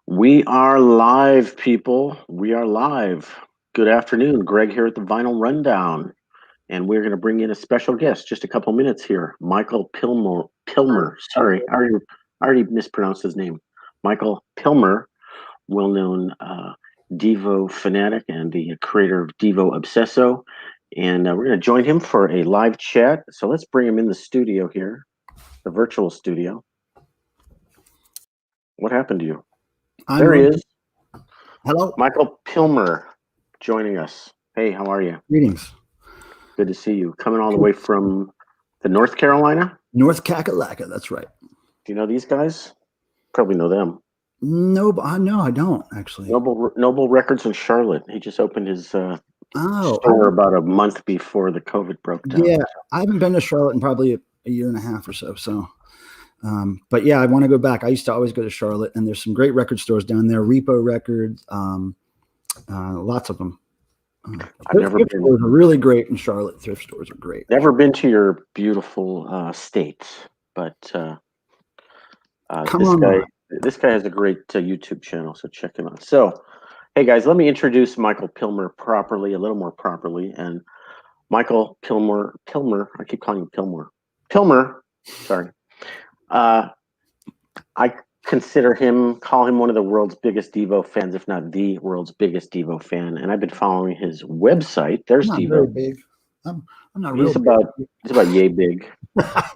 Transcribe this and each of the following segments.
We are live, people. We are live. Good afternoon. Greg here at the Vinyl Rundown. And we're going to bring in a special guest just a couple minutes here. Michael Pilmer. Sorry, I already mispronounced his name. Michael Pilmer, well-known Devo fanatic and the creator of Devo-Obsesso. And we're going to join him for a live chat. So let's bring him in the studio here, the virtual studio. What happened to you? There he is. Hello. Michael Pilmer joining us. Hey, how are you? Greetings. Good to see you. Coming all the way from the North Carolina? North Kakalaka, that's right. Do you know these guys? Probably know them. No, I don't actually. Noble Records in Charlotte. He just opened his store about a month before the COVID broke down. Yeah, I haven't been to Charlotte in probably a year and a half or so. But yeah, I want to go back. I used to always go to Charlotte, and there's some great record stores down there. Repo Records, lots of them. I've never been. Stores are really great in Charlotte. Thrift stores are great. Never been to your beautiful state, but this guy has a great YouTube channel, so check him out. So, hey guys, let me introduce Michael Pilmer properly, a little more properly. And Michael Pilmer, I keep calling him Pilmer. Sorry. I call him one of the world's biggest Devo fans, if not the world's biggest Devo fan. And I've been following his website. There's I'm not Devo. very big. I'm not really. He's about yay big.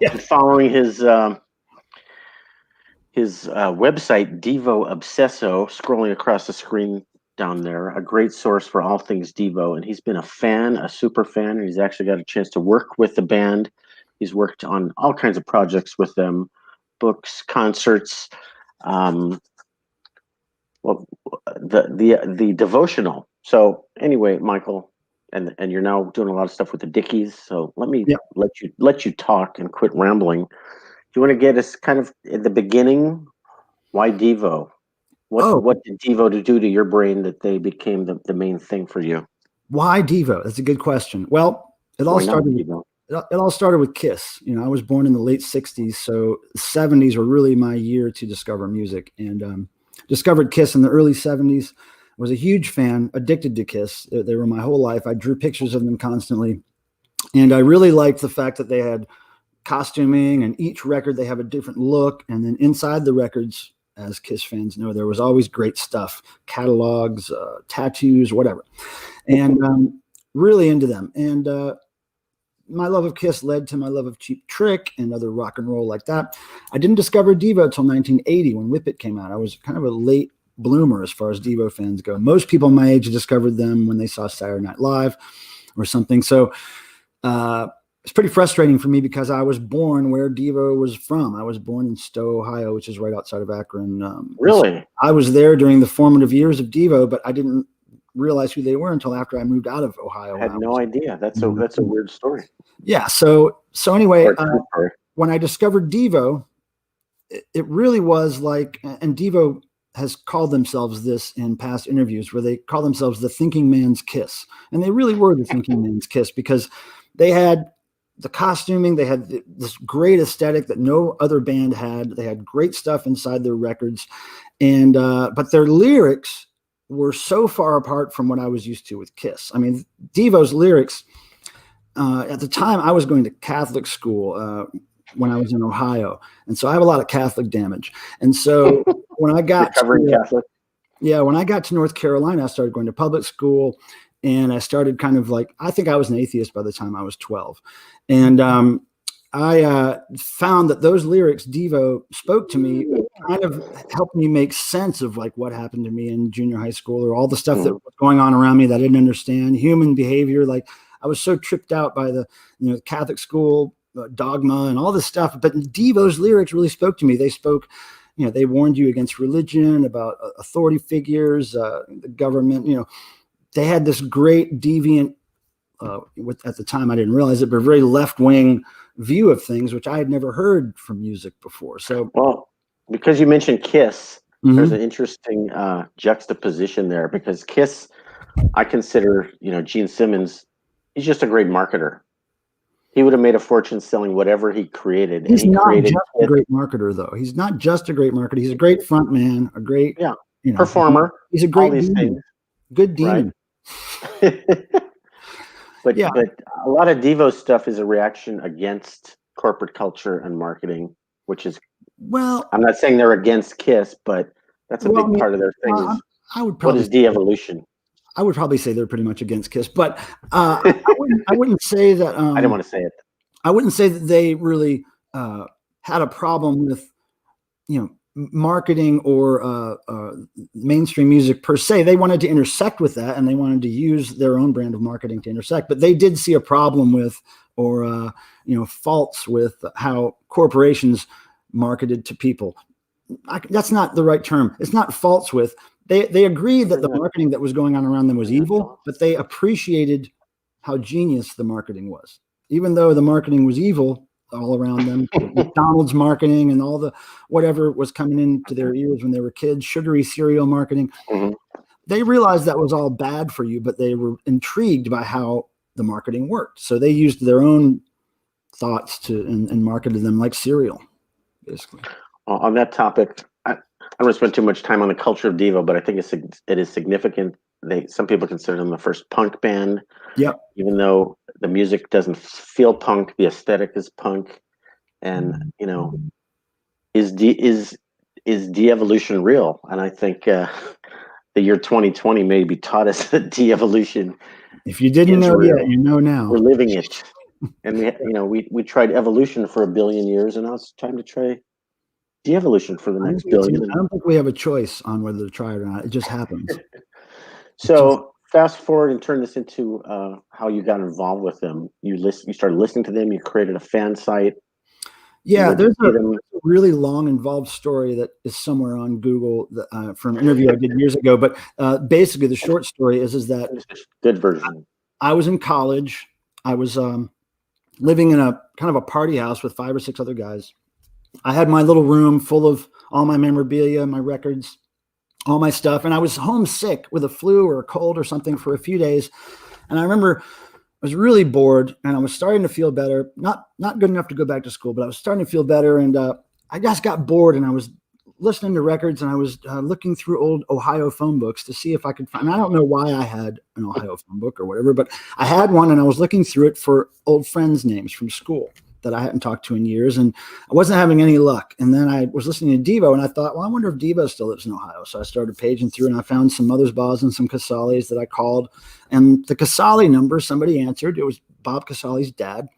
Yeah. Following his website, Devo-Obsesso, scrolling across the screen down there, a great source for all things Devo. And he's been a super fan, and he's actually got a chance to work with the band. He's worked on all kinds of projects with them, books, concerts. The devotional. So anyway, Michael, and you're now doing a lot of stuff with the Dickies. So let me let you talk and quit rambling. Do you want to get us kind of at the beginning? Why Devo? What did Devo do to your brain that they became the main thing for you? Why Devo? That's a good question. Well, it all started with Kiss. You know, I was born in the late 60s, so the 70s were really my year to discover music, and discovered Kiss in the early 70s. Was a huge fan, addicted to Kiss. They were my whole life. I drew pictures of them constantly, and I really liked the fact that they had costuming, and each record they have a different look, and then inside the records, as Kiss fans know, there was always great stuff, catalogs, tattoos, whatever, and really into them. And my love of Kiss led to my love of Cheap Trick and other rock and roll like that. I didn't discover Devo until 1980 when Whip It came out. I was kind of a late bloomer as far as Devo fans go. Most people my age discovered them when they saw Saturday Night Live or something. So it's pretty frustrating for me because I was born where Devo was from. I was born in Stowe, Ohio, which is right outside of Akron. Really? I was there during the formative years of Devo, but I didn't realize who they were until after I moved out of Ohio. I had no idea. That's a weird story. Yeah. So anyway, when I discovered Devo, it really was like, and Devo has called themselves this in past interviews where they call themselves the thinking man's Kiss. And they really were the thinking man's Kiss because they had the costuming, they had this great aesthetic that no other band had. They had great stuff inside their records. And, but their lyrics were so far apart from what I was used to with Kiss. I mean, Devo's lyrics, at the time I was going to Catholic school when I was in Ohio. And so I have a lot of Catholic damage. And so when I got when I got to North Carolina, I started going to public school, and I started kind of like, I think I was an atheist by the time I was 12. And I found that those lyrics Devo spoke to me kind of helped me make sense of like what happened to me in junior high school, or all the stuff that was going on around me that I didn't understand, human behavior. Like I was so tripped out by the Catholic school dogma and all this stuff. But Devo's lyrics really spoke to me. They spoke, they warned you against religion, about authority figures, the government. They had this great deviant, at the time I didn't realize it, but very left-wing view of things, which I had never heard from music before. So, well, because you mentioned Kiss, there's an interesting juxtaposition there, because Kiss, I consider, Gene Simmons, he's just a great marketer. He would have made a fortune selling whatever he created. He's not just a great marketer, though. He's not just a great marketer. He's a great front man, a great performer, he's a great all these demon. things. Good demon. Right? But a lot of Devo stuff is a reaction against corporate culture and marketing, which is, well, I'm not saying they're against KISS, but that's a big part of their thing. What is de-evolution? I would probably say they're pretty much against KISS, but I wouldn't say that. I didn't want to say it. I wouldn't say that they really had a problem with, marketing or mainstream music per se. They wanted to intersect with that, and they wanted to use their own brand of marketing to intersect. But they did see a problem with, or faults with, how corporations marketed to people. That's not the right term. It's not faults with. They agreed that the marketing that was going on around them was evil, but they appreciated how genius the marketing was. Even though the marketing was evil all around them, McDonald's marketing and all the whatever was coming into their ears when they were kids, sugary cereal marketing, they realized that was all bad for you, but they were intrigued by how the marketing worked. So they used their own thoughts and marketed them like cereal, basically. On that topic, I don't want to spend too much time on the culture of Devo, but I think it is significant. Some people consider them the first punk band. Yep. Even though the music doesn't feel punk, the aesthetic is punk, and is de-evolution real? And I think the year 2020 maybe taught us that de-evolution. If you didn't know yet, you know now. We're living it, and we tried evolution for 1 billion years, and now it's time to try de-evolution for the next billion. I don't think we have a choice on whether to try it or not. It just happens. So fast forward and turn this into how you got involved with them. You started listening to them. You created a fan site. Yeah, there's a really long, involved story that is somewhere on Google from an interview I did years ago. But basically, the short story is that good version. I was in college. I was living in a kind of a party house with 5 or 6 other guys. I had my little room full of all my memorabilia, my records, all my stuff. And I was homesick with a flu or a cold or something for a few days. And I remember I was really bored and I was starting to feel better. Not good enough to go back to school, but I was starting to feel better. And I just got bored and I was listening to records and I was looking through old Ohio phone books to see if I could find, I don't know why I had an Ohio phone book or whatever, but I had one and I was looking through it for old friends' names from school that I hadn't talked to in years, and I wasn't having any luck. And then I was listening to Devo, and I thought, well, I wonder if Devo still lives in Ohio. So I started paging through, and I found some Mothersbaugh and some Casalis that I called. And the Casali number, somebody answered. It was Bob Casali's dad,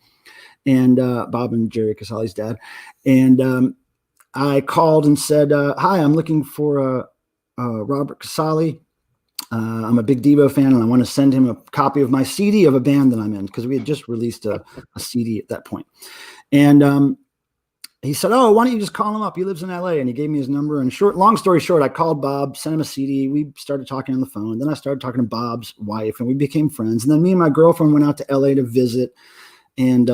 and Bob and Jerry Casali's dad. And I called and said, hi, I'm looking for Robert Casali. I'm a big Devo fan, and I want to send him a copy of my CD of a band that I'm in, because we had just released a CD at that point. And he said, oh, why don't you just call him up? He lives in LA. And he gave me his number. And long story short, I called Bob, sent him a CD. We started talking on the phone. Then I started talking to Bob's wife, and we became friends. And then me and my girlfriend went out to LA to visit and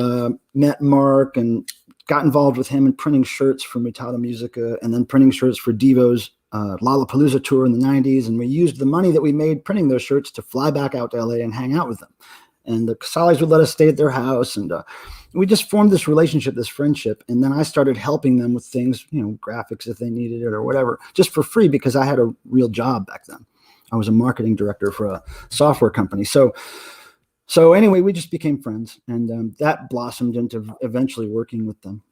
met Mark and got involved with him in printing shirts for Mutata Musica and then printing shirts for Devo's Lollapalooza tour in the 90s. And we used the money that we made printing those shirts to fly back out to LA and hang out with them. And the Casalis would let us stay at their house. And we just formed this relationship, this friendship. And then I started helping them with things, graphics if they needed it or whatever, just for free, because I had a real job back then. I was a marketing director for a software company. So anyway, we just became friends, and that blossomed into eventually working with them.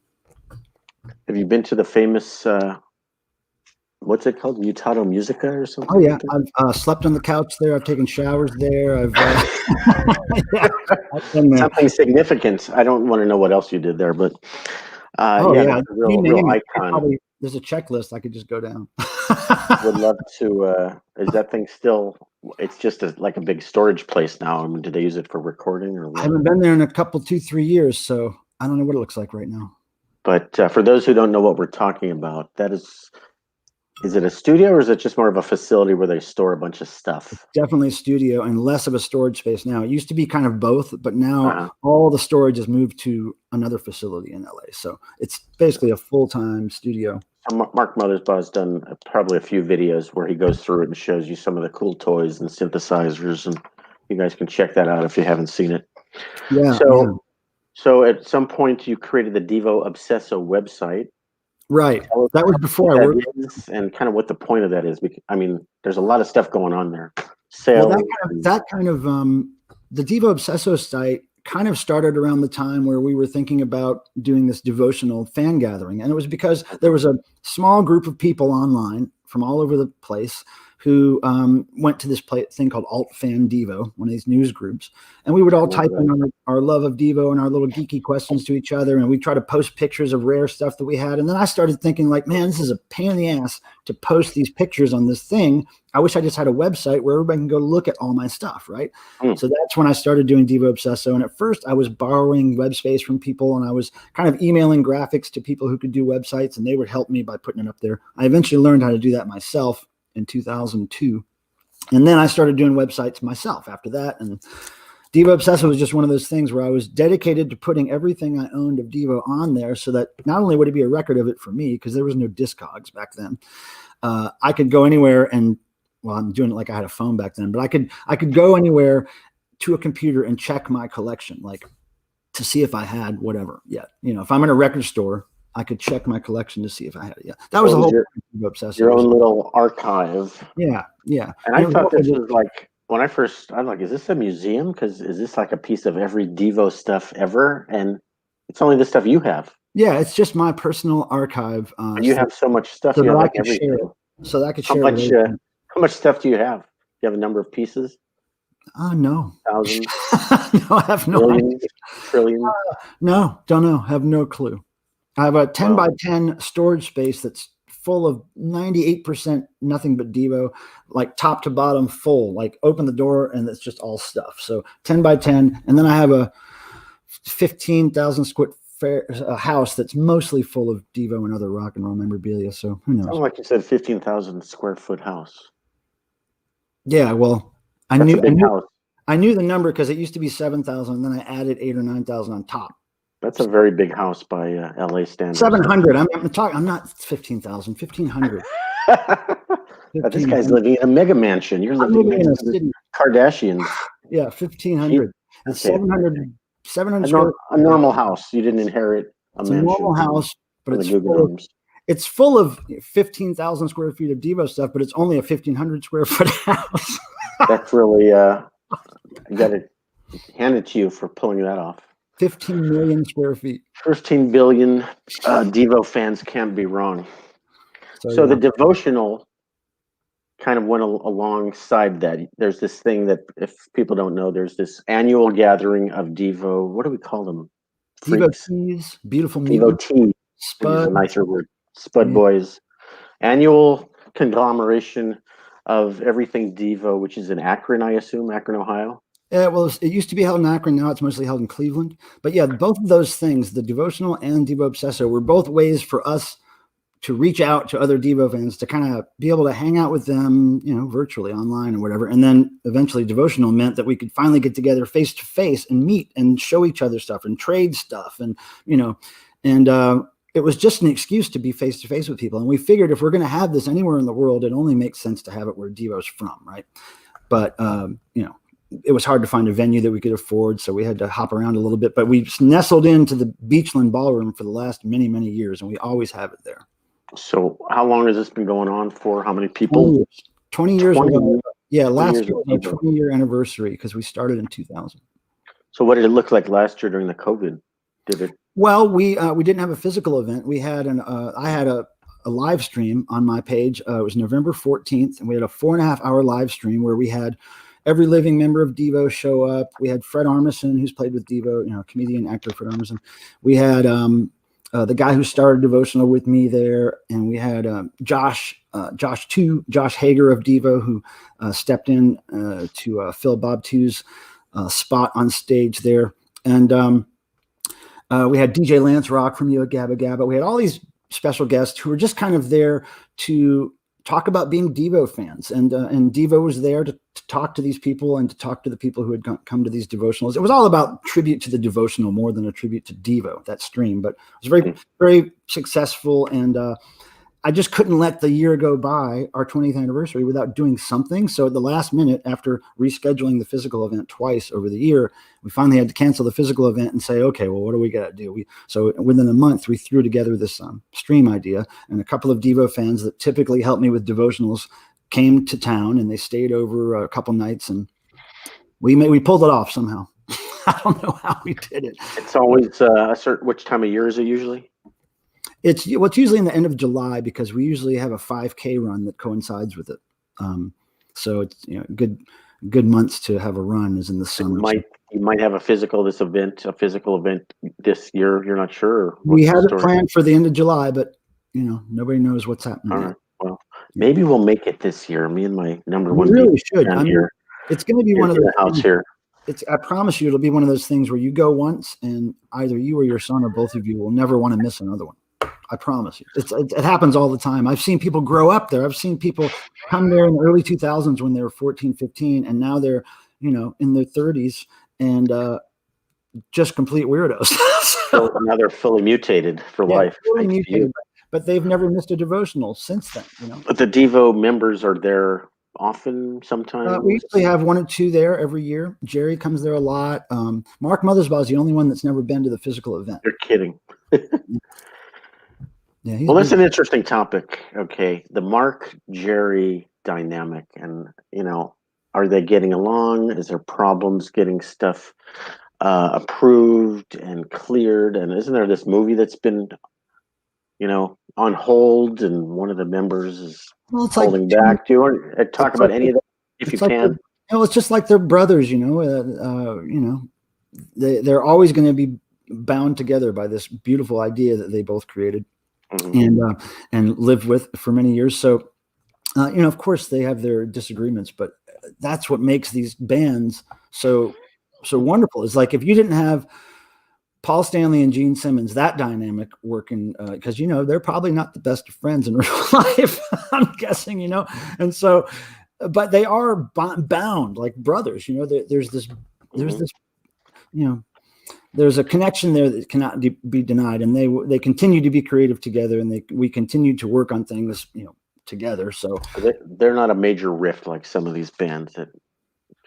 Have you been to the famous what's it called, Mutata Musica or something? Oh yeah, I've slept on the couch there. I've taken showers there. I've something significant. I don't want to know what else you did there, but yeah, real icon. There's a checklist I could just go down. Would love to. Is that thing still? It's just like a big storage place now. I mean, do they use it for recording or what? I haven't been there in a couple, 2-3 years, so I don't know what it looks like right now. But for those who don't know what we're talking about, that is it a studio or is it just more of a facility where they store a bunch of stuff? It's definitely a studio and less of a storage space now. It used to be kind of both, but now all the storage has moved to another facility in LA. So it's basically a full-time studio. Mark Mothersbaugh has done probably a few videos where he goes through it and shows you some of the cool toys and synthesizers, and you guys can check that out if you haven't seen it. Yeah. So at some point you created the Devo-Obsesso website. Right. That was before I worked. And kind of what the point of that is. I mean, there's a lot of stuff going on there. Well, that kind of the Devo-Obsesso site kind of started around the time where we were thinking about doing this devotional fan gathering. And it was because there was a small group of people online from all over the place who went to this thing called Alt Fan Devo, one of these news groups. And we would all type in our love of Devo and our little geeky questions to each other. And we'd try to post pictures of rare stuff that we had. And then I started thinking like, man, this is a pain in the ass to post these pictures on this thing. I wish I just had a website where everybody can go look at all my stuff, right? So that's when I started doing Devo-Obsesso. And at first I was borrowing web space from people, and I was kind of emailing graphics to people who could do websites, and they would help me by putting it up there. I eventually learned how to do that myself in 2002. And then I started doing websites myself after that. And Devo-Obsesso was just one of those things where I was dedicated to putting everything I owned of Devo on there, so that not only would it be a record of it for me, because there was no Discogs back then, I could go anywhere and, well, I'm doing it like I had a phone back then, but I could go anywhere to a computer and check my collection, like to see if I had whatever yet. You know, if I'm in a record store, I could check my collection to see if I had it yet. That was the whole Devo-Obsesso. Your own little archive. Yeah, yeah. And I thought this was like, when I'm like, is this a museum? Because is this like a piece of every Devo stuff ever? And it's only the stuff you have. Yeah, it's just my personal archive. And you have so much stuff. So you that have I like could share it. So that I could share it. How much stuff do you have? Do you have a number of pieces? No. Thousands? No, I have no idea. Trillion? No, don't know. Have no clue. I have a 10 by 10 storage space that's full of 98% nothing but Devo, like top to bottom full, like open the door and it's just all stuff. So 10 by 10. And then I have a 15,000 square a house that's mostly full of Devo and other rock and roll memorabilia. So who knows? Sounds like you said 15,000 square foot house. Yeah, well, I That's knew the number because it used to be 7,000, and then I added 8,000 or 9,000 on top. That's a very big house by LA standards. 700. I'm not 15,000. 1,500. This guy's living in a mega mansion. You're living in a city. Kardashians. Yeah, 1,500. It's 700. 700 a normal house. You didn't inherit a mansion. A normal house, but it's full of 15,000 square feet of Devo stuff, but it's only a 1,500 square foot house. That's really I got to hand it to you for pulling that off. 15 million square feet. 15 billion Devo fans can't be wrong. So the devotional kind of went alongside that. There's this thing that, if people don't know, there's this annual gathering of Devo. What do we call them? Devotees, beautiful devotees. Spud, a nicer word. Spud boys. Annual conglomeration of everything Devo, which is in Akron, I assume, Akron, Ohio. Yeah, well, it used to be held in Akron. Now it's mostly held in Cleveland. But yeah, both of those things, the devotional and Devo-Obsesso, were both ways for us to reach out to other Devo fans, to kind of be able to hang out with them, you know, virtually online or whatever. And then eventually devotional meant that we could finally get together face to face and meet and show each other stuff and trade stuff. And, you know, and it was just an excuse to be face to face with people. And we figured if we're going to have this anywhere in the world, it only makes sense to have it where Devo's from. Right. But, you know, it was hard to find a venue that we could afford. So we had to hop around a little bit, but we nestled into the Beachland Ballroom for the last many, many years. And we always have it there. So how long has this been going on for? How many people? 20 years ago. Yeah, last year was our 20-year anniversary because we started in 2000. So what did it look like last year during the COVID? Did it? Well, we didn't have a physical event. We had I had a live stream on my page. It was November 14th, and we had a 4.5-hour live stream where we had every living member of Devo show up. We had Fred Armisen, who's played with Devo, you know, comedian, actor Fred Armisen. We had the guy who started devotional with me there, and we had Josh Hager of Devo, who stepped in to fill Bob 2's spot on stage there, and we had DJ Lance Rock from You at Gabba Gabba. We had all these special guests who were just kind of there to talk about being Devo fans, and Devo was there to talk to these people and to talk to the people who had come to these devotionals. It was all about tribute to the devotional more than a tribute to Devo, that stream, but it was very, very successful. And I just couldn't let the year go by, our 20th anniversary, without doing something. So at the last minute, after rescheduling the physical event twice over the year, we finally had to cancel the physical event and say, okay, well, what do we got to do? So within a month, we threw together this stream idea, and a couple of Devo fans that typically help me with devotionals came to town, and they stayed over a couple nights, and we pulled it off somehow. I don't know how we did it. It's always a certain, which time of year is it usually? It's usually in the end of July, because we usually have a 5K run that coincides with it. So it's good months to have a run is in the summer. You might have a physical event this year. You're not sure. We have it planned for the end of July, but nobody knows what's happening. All right. Well, maybe we'll make it this year. Me and my number one. We really should. Here. It's going to be one of the house here. I promise you, it'll be one of those things where you go once, and either you or your son or both of you will never want to miss another one. I promise you. It happens all the time. I've seen people grow up there. I've seen people come there in the early 2000s when they were 14, 15, and now they're, in their 30s and just complete weirdos. So now they're fully mutated for life. Fully mutated, but they've never missed a devotional since then. But the Devo members are there often, sometimes? We usually have 1 or 2 there every year. Jerry comes there a lot. Mark Mothersbaugh is the only one that's never been to the physical event. You're kidding. Yeah, well, that's an interesting topic. Okay, the Mark-Jerry dynamic, and are they getting along? Is there problems getting stuff approved and cleared? And isn't there this movie that's been, on hold, and one of the members is holding back? Do you want to talk about any of that, if you can? It's just like they're brothers. They're always going to be bound together by this beautiful idea that they both created. Mm-hmm. And lived with for many years. So, of course they have their disagreements, but that's what makes these bands so wonderful. It's like if you didn't have Paul Stanley and Gene Simmons, that dynamic working, because they're probably not the best of friends in real life. I'm guessing, and so, but they are bound like brothers. There's this, there's a connection there that cannot be denied, and they continue to be creative together, and we continue to work on things, together. So they're not a major rift like some of these bands that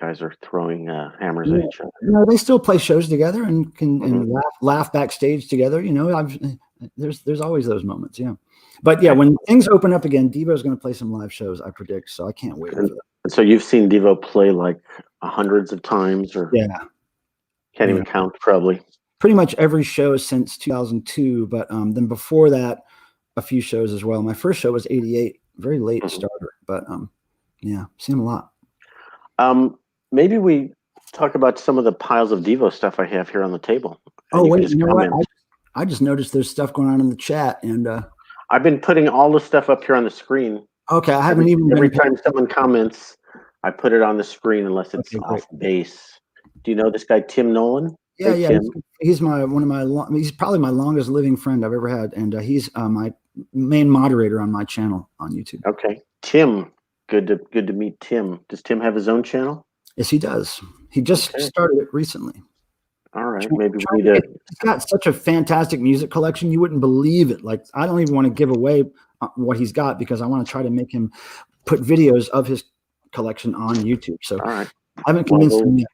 guys are throwing hammers at each other. They still play shows together and can and laugh backstage together. There's always those moments. Yeah, but when things open up again, Devo's going to play some live shows, I predict. So I can't wait for that. So you've seen Devo play like hundreds of times, or can't even count, probably. Pretty much every show since 2002, but then before that, a few shows as well. My first show was 88, very late starter, but seen a lot. Maybe we talk about some of the piles of Devo stuff I have here on the table. Oh, wait, what? I just noticed there's stuff going on in the chat, and I've been putting all the stuff up here on the screen. Okay, I haven't every time someone comments, I put it on the screen unless it's off base. Do you know this guy, Tim Nolan? Yeah, Tim. He's he's probably my longest living friend I've ever had, and he's my main moderator on my channel on YouTube. Okay, Tim, good to meet Tim. Does Tim have his own channel? Yes, he does. He just started it recently. All right, maybe we need to. He's got such a fantastic music collection, you wouldn't believe it. Like, I don't even want to give away what he's got, because I want to try to make him put videos of his collection on YouTube. So all right. I haven't convinced him yet.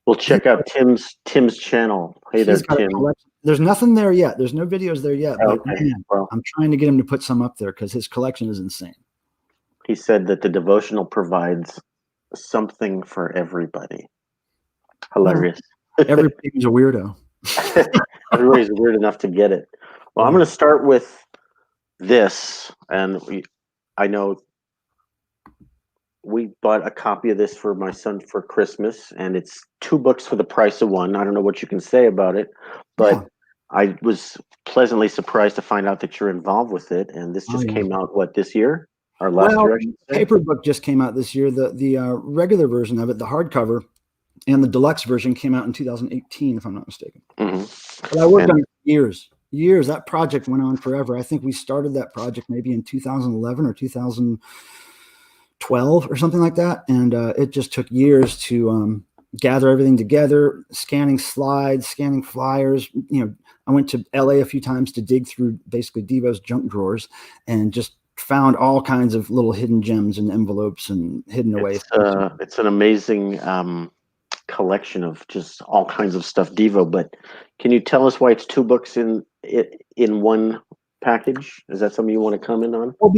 We'll check out Tim's channel. Hey there, Tim. There's nothing there yet. There's no videos there yet. Okay. But man, I'm trying to get him to put some up there, because his collection is insane. He said that the devotional provides something for everybody. Hilarious. Everybody's a weirdo. Everybody's weird enough to get it. Well, I'm going to start with this, and I know we bought a copy of this for my son for Christmas, and it's 2 books for the price of 1. I don't know what you can say about it, but I was pleasantly surprised to find out that you're involved with it. And this just came out, this year? Or last year? The paper book just came out this year. The regular version of it, the hardcover, and the deluxe version came out in 2018, if I'm not mistaken. But I worked on it for years. That project went on forever. I think we started that project maybe in 2011 or 2012 or something like that, and it just took years to gather everything together, scanning slides, scanning flyers. I went to LA a few times to dig through basically Devo's junk drawers and just found all kinds of little hidden gems and envelopes and hidden away. It's an amazing collection of just all kinds of stuff, Devo. But can you tell us why it's 2 books in one package? Is that something you want to comment on? Well,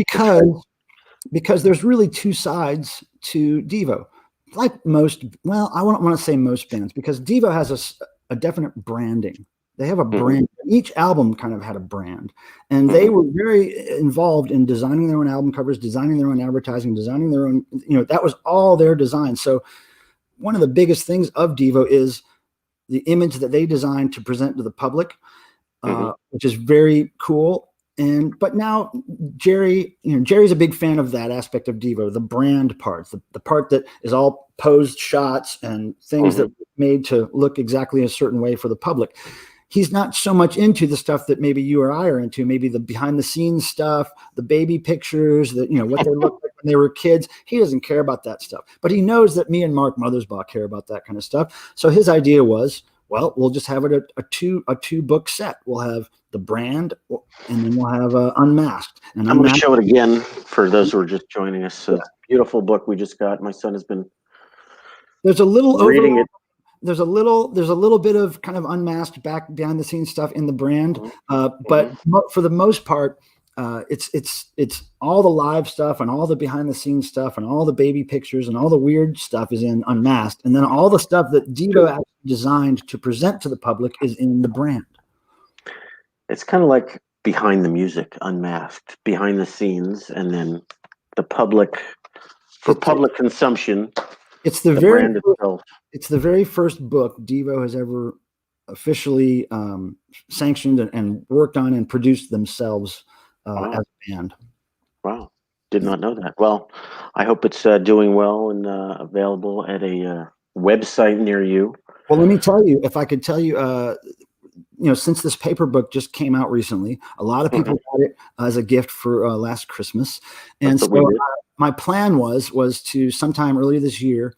because there's really 2 sides to Devo. Like most, well, I wouldn't want to say most bands, because Devo has a definite branding. They have a brand. Each album kind of had a brand, and they were very involved in designing their own album covers, designing their own advertising, designing their own, that was all their design. So one of the biggest things of Devo is the image that they designed to present to the public, which is very cool. But now Jerry's a big fan of that aspect of Devo, the brand part, the part that is all posed shots and things that were made to look exactly a certain way for the public. He's not so much into the stuff that maybe you or I are into, maybe the behind the scenes stuff, the baby pictures, that what they looked like when they were kids. He doesn't care about that stuff, but he knows that me and Mark Mothersbaugh care about that kind of stuff. So his idea was, well, we'll just have it a two book set. We'll have the brand, and then we'll have Unmasked. And I'm going to show it again for those who are just joining us. Yeah. Beautiful book we just got. My son has been. There's a little reading it. There's a little bit of kind of unmasked back behind the scenes stuff in the brand, but for the most part, it's all the live stuff and all the behind the scenes stuff and all the baby pictures and all the weird stuff is in Unmasked, and then all the stuff that Devo actually designed to present to the public is in the brand. It's kind of like behind the music, Unmasked, behind the scenes, and then the public public consumption. It's the very first book Devo has ever officially sanctioned and worked on and produced themselves as a band. Wow. Did not know that. Well, I hope it's doing well and available at a website near you. Well, let me tell you, if I could tell you, since this paper book just came out recently, a lot of people got it as a gift for last Christmas. And so my plan was to sometime early this year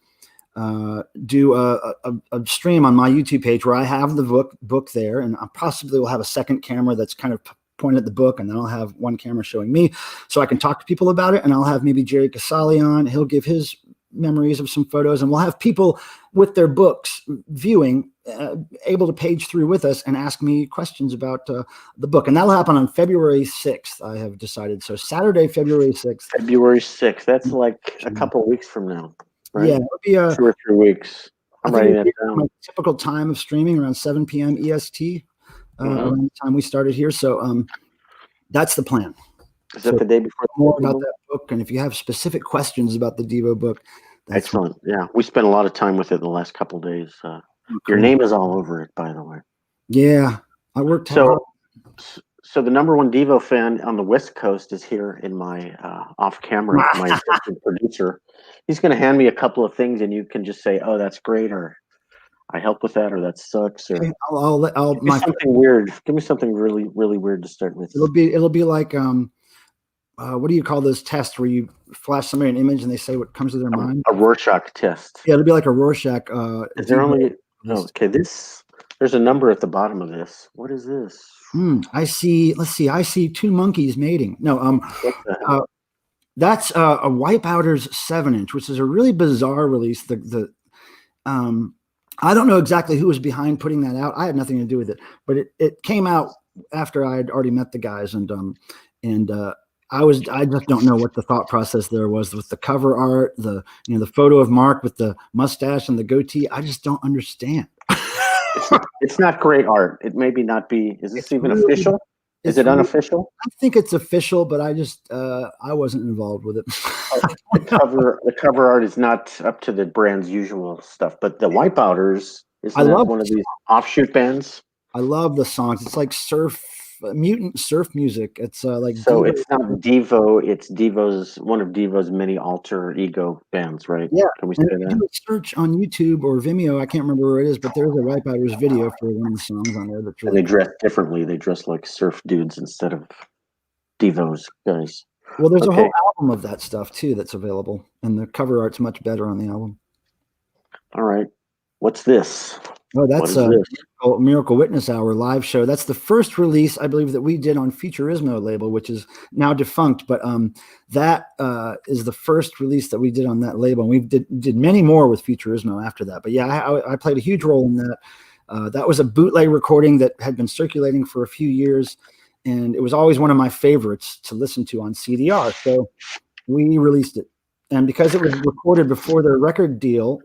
do a stream on my YouTube page where I have the book there, and I possibly will have a second camera that's kind of pointed at the book, and then I'll have one camera showing me so I can talk to people about it. And I'll have maybe Jerry Casale on. He'll give his memories of some photos, and we'll have people with their books viewing, able to page through with us and ask me questions about the book. And that'll happen on February 6th, I have decided. So Saturday, February 6th. February 6th. That's like a couple of weeks from now, right? Yeah, it'll be 2 or 3 weeks. I'm writing that down. My typical time of streaming around 7 p.m. EST, around the time we started here. So that's the plan. Is that the day before? More about that book, and if you have specific questions about the Devo book, that's excellent. Yeah, we spent a lot of time with it the last couple of days. Your name is all over it, by the way. Yeah, I worked hard. So the number one Devo fan on the West Coast is here in my off camera. My assistant producer, he's going to hand me a couple of things, and you can just say, "Oh, that's great," or "I help with that," or "That sucks," or give me something weird. Give me something really, really weird to start with. It'll be like what do you call those tests where you flash somebody an image and they say what comes to their mind? A Rorschach test. Yeah, it'll be like a Rorschach. Is there only? No. Okay, there's a number at the bottom of this. What is this? I see. Let's see. I see 2 monkeys mating. No. That's a Wipeouters 7-inch, which is a really bizarre release. I don't know exactly who was behind putting that out. I had nothing to do with it, but it came out after I had already met the guys, and I just don't know what the thought process there was with the cover art, the photo of Mark with the mustache and the goatee. I just don't understand. It's not great art. It maybe not be. Is this even official? Is it unofficial? I think it's official, but I just I wasn't involved with it. The cover art is not up to the brand's usual stuff, but the Wipeouters is one of these offshoot bands. I love the songs. It's like mutant surf music. It's like so. It's not Devo. It's one of Devo's many alter ego bands, right? Yeah. Can we say that? Do a search on YouTube or Vimeo. I can't remember where it is, but there's a Wipeouters video for one of the songs on there. That's really and they dress differently. They dress like surf dudes instead of Devo's guys. Well, there's a whole album of that stuff too that's available, and the cover art's much better on the album. All right. What's this? Oh, that's a Miracle Witness Hour live show. That's the first release, I believe, that we did on Futurismo label, which is now defunct. But that is the first release that we did on that label. And we did many more with Futurismo after that. But yeah, I played a huge role in that. That was a bootleg recording that had been circulating for a few years. And it was always one of my favorites to listen to on CDR. So we released it. And because it was recorded before their record deal,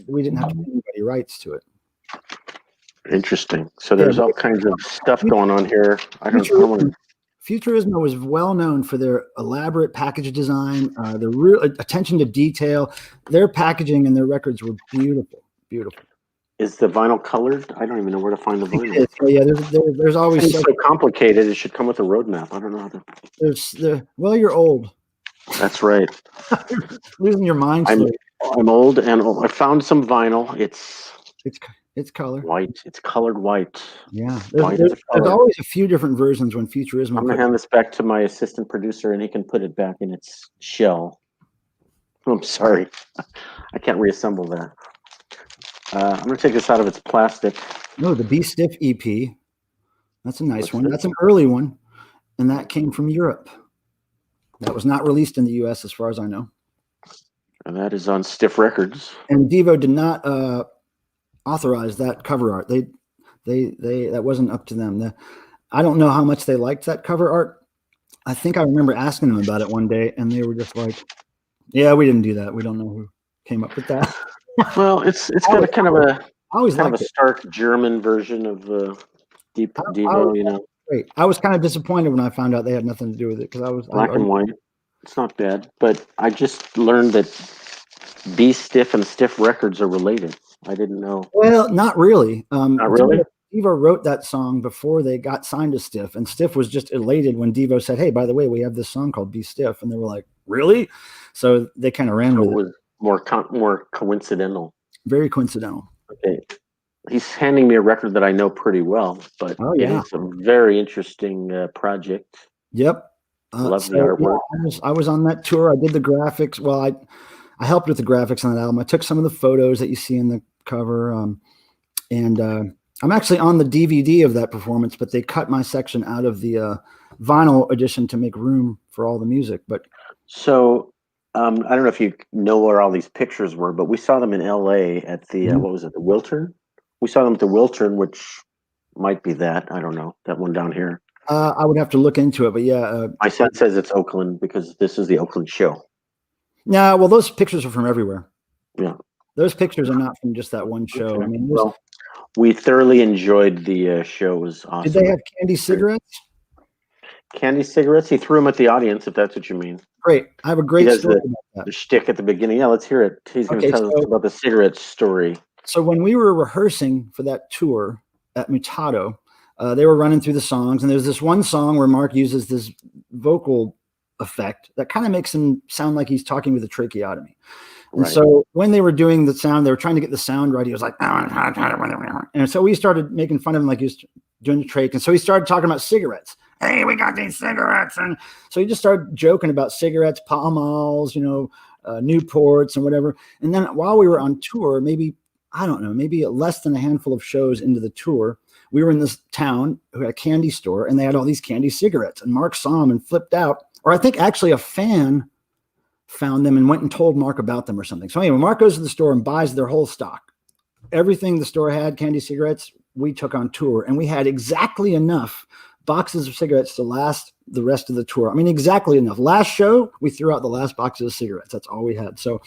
we didn't have to pay anybody rights to it. Interesting. So there's all kinds of stuff going on here. I don't want. Futurismo was well known for their elaborate package design, the real attention to detail. Their packaging and their records were beautiful, beautiful. Is the vinyl colored? I don't even know where to find the vinyl. Yeah, there's always so complicated. It should come with a roadmap. I don't know how to. Well, you're old. That's right. Losing your mind. I'm old, and I found some vinyl. It's colored white. It's colored white. Yeah, there's always a few different versions when Futurismo. I'm gonna hand this back to my assistant producer, and he can put it back in its shell. I'm sorry, I can't reassemble that. I'm gonna take this out of its plastic. No, the Be Stiff EP. That's a nice one. That's an early one, and that came from Europe. That was not released in the U.S. as far as I know. And that is on Stiff Records. And Devo did not authorize that cover art. They that wasn't up to them. I don't know how much they liked that cover art. I think I remember asking them about it one day, and they were just like, "Yeah, we didn't do that. We don't know who came up with that." Well, it's got a kind of a stark German version of Devo, you know. Great. I was kind of disappointed when I found out they had nothing to do with it because I was black and white. It's not bad, but I just learned that Be Stiff and Stiff Records are related. I didn't know. Well, not really. Not really. Devo wrote that song before they got signed to Stiff, and Stiff was just elated when Devo said, "Hey, by the way, we have this song called Be Stiff," and they were like, "Really?" So they kind of ran with it. Was more coincidental. Very coincidental. Okay. He's handing me a record that I know pretty well, but it's a very interesting project. Yep. Love the artwork. Yeah, I was on that tour. I did the graphics. Well, I helped with the graphics on that album. I took some of the photos that you see in the cover, and I'm actually on the DVD of that performance, but they cut my section out of the vinyl edition to make room for all the music. But so. I don't know if you know where all these pictures were, but we saw them in LA at the what was it, the Wiltern? We saw them at the Wiltern, which might be that. I don't know, that one down here. I would have to look into it, but yeah. My son says it's Oakland because this is the Oakland show. Yeah, well, those pictures are from everywhere. Yeah. Those pictures are not from just that one show. Okay. I mean, well, we thoroughly enjoyed the show. It was awesome. Did they have candy cigarettes? Candy cigarettes? He threw them at the audience, if that's what you mean. Great. I have a great story about that. The shtick at the beginning. Yeah, let's hear it. He's going to tell us about the cigarette story. So when we were rehearsing for that tour at Mutado, they were running through the songs, and there's this one song where Mark uses this vocal effect that kind of makes him sound like he's talking with a tracheotomy. And so when they were doing the sound, they were trying to get the sound right. He was like, and so we started making fun of him like he was doing the trach. And so he started talking about cigarettes. Hey, we got these cigarettes. And so he just started joking about cigarettes, Pall Malls, Newports and whatever. And then while we were on tour, maybe less than a handful of shows into the tour, we were in this town who had a candy store, and they had all these candy cigarettes. And Mark saw them and flipped out. Or I think actually a fan found them and went and told Mark about them or something. So anyway, Mark goes to the store and buys their whole stock. Everything the store had, candy cigarettes, we took on tour. And we had exactly enough boxes of cigarettes to last the rest of the tour. I mean, exactly enough. Last show, we threw out the last boxes of cigarettes. That's all we had. So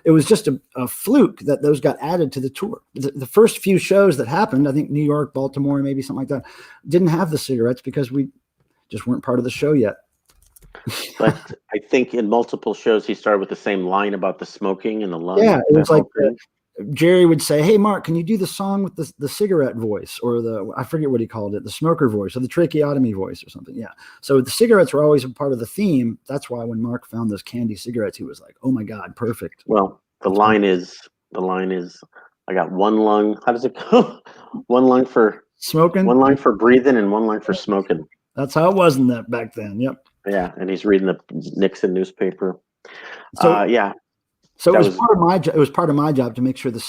it was just a fluke that those got added to the tour. The first few shows that happened, I think New York, Baltimore, maybe something like that, didn't have the cigarettes because we just weren't part of the show yet. But I think in multiple shows, he started with the same line about the smoking and the lung. Yeah, it was like Jerry would say, "Hey, Mark, can you do the song with the cigarette voice or I forget what he called it, the smoker voice or the tracheotomy voice or something." Yeah. So the cigarettes were always a part of the theme. That's why when Mark found those candy cigarettes, he was like, "Oh my God, perfect." Well, the line is, I got one lung. How does it go? One lung for smoking, one line for breathing, and one line for smoking. That's how it was in that back then. Yep. Yeah. And he's reading the Nixon newspaper. So, yeah. So it was part of my job. It was part of my job to make sure the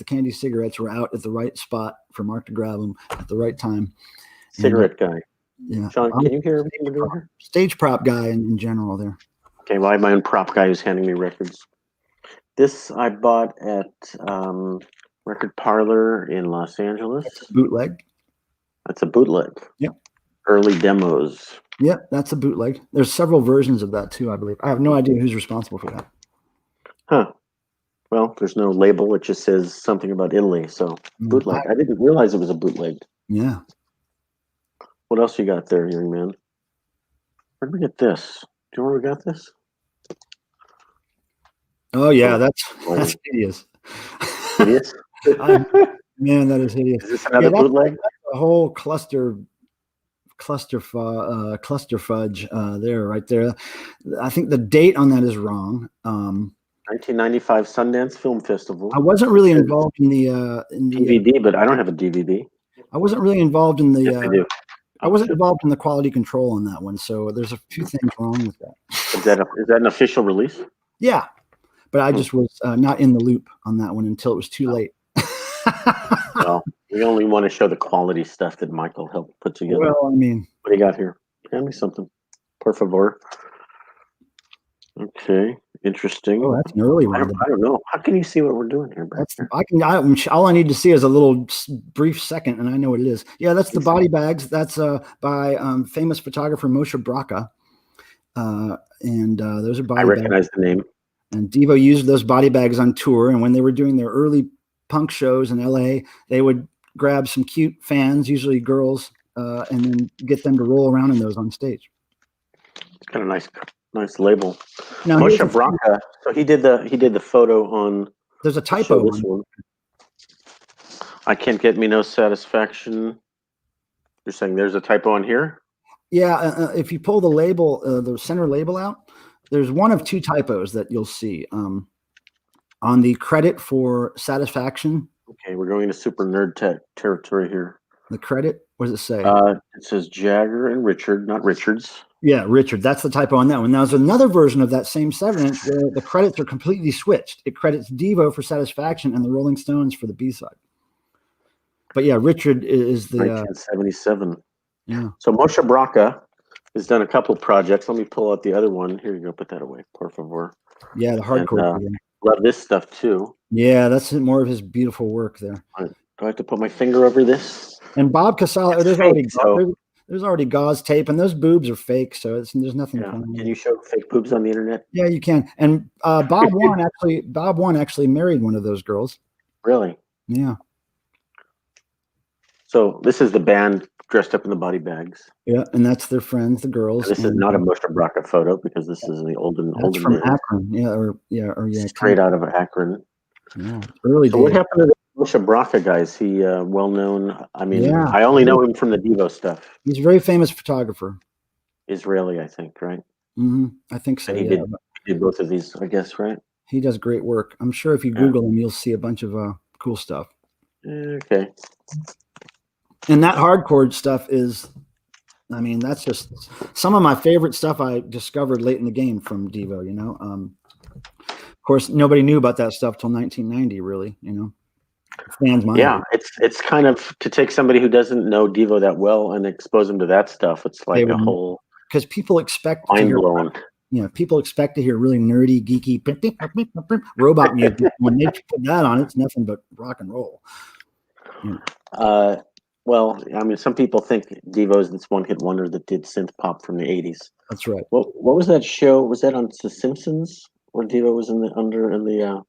candy cigarettes, were out at the right spot for Mark to grab them at the right time. Cigarette guy. Yeah, Sean, can you hear everything we're doing here? Stage prop guy in general there. Okay, well, I have my own prop guy who's handing me records. This I bought at Record Parlor in Los Angeles. That's a bootleg. That's a bootleg. Yep. Early demos. Yep, that's a bootleg. There's several versions of that too, I believe. I have no idea who's responsible for that. Huh. Well, there's no label. It just says something about Italy. So bootleg. I didn't realize it was a bootleg. Yeah. What else you got there, young man? Where'd we get this? Do you know where we got this? Oh yeah, that's hideous. Hideous? Man, that is hideous. Is this another bootleg? A whole cluster fudge there, right there. I think the date on that is wrong. 1995 Sundance Film Festival. I wasn't really involved in the DVD, but I don't have a DVD. I wasn't really involved in the. Yes, I do. I wasn't involved in the quality control on that one, so there's a few things wrong with that. Is that an official release? Yeah, but I just was not in the loop on that one until it was too late. Well, we only want to show the quality stuff that Michael helped put together. Well, I mean, what do you got here? Hand me something, por favor. Okay, interesting. Oh, that's an early one. I don't know. How can you see what we're doing here? All I need to see is a little brief second, and I know what it is. Yeah, that's the body bags. That's by famous photographer Moshe Bracha, and those are body bags. I recognize the name. And Devo used those body bags on tour, and when they were doing their early punk shows in LA, they would grab some cute fans, usually girls, and then get them to roll around in those on stage. It's kind of nice label. Now, Moshe Bracha. So he did the photo on. There's a typo. This one. I can't get me no satisfaction. You're saying there's a typo on here? Yeah, if you pull the label, the center label out, there's one of two typos that you'll see. On the credit for Satisfaction. Okay, we're going to super nerd territory here. The credit, what does it say? It says Jagger and Richard, not Richards. Yeah, Richard. That's the typo on that one. Now, there's another version of that same 7-inch where the credits are completely switched. It credits Devo for Satisfaction and the Rolling Stones for the B-side. But yeah, Richard is the 1977. Yeah. So Moshe Bracha has done a couple of projects. Let me pull out the other one. Here you go. Put that away, por favor. Yeah, the hardcore. And, love this stuff too. Yeah, that's more of his beautiful work there. Do I have to put my finger over this? And Bob Casale, there's already gauze tape, and those boobs are fake, so there's nothing. Yeah. Can you show fake boobs on the internet? Yeah, you can. And Bob One actually married one of those girls. Really? Yeah. So this is the band dressed up in the body bags. Yeah, and that's their friends, the girls. This is not a Moshe Bracha photo because this is the olden from days. Akron. Straight out of Akron. Yeah, early days. What happened to the Moshe Bracha guy? Is he well known? I mean, I only know him from the Devo stuff. He's a very famous photographer. Israeli, I think, right? Mm-hmm. I think so. And he did both of these, I guess, right? He does great work. I'm sure if you Google him, you'll see a bunch of cool stuff. Okay. And that hardcore stuff is, I mean, that's just some of my favorite stuff I discovered late in the game from Devo, you know. Of course, nobody knew about that stuff till 1990, really, you know. Fans mind. Yeah, it's kind of to take somebody who doesn't know Devo that well and expose them to that stuff. It's like a whole because people expect mind blowing. You know, people expect to hear really nerdy, geeky robot music. When they put that on, it's nothing but rock and roll. You know. Well, I mean, some people think Devo's this one-hit wonder that did synth pop from the 80s. That's right. What was that show? Was that on The Simpsons where Devo was in the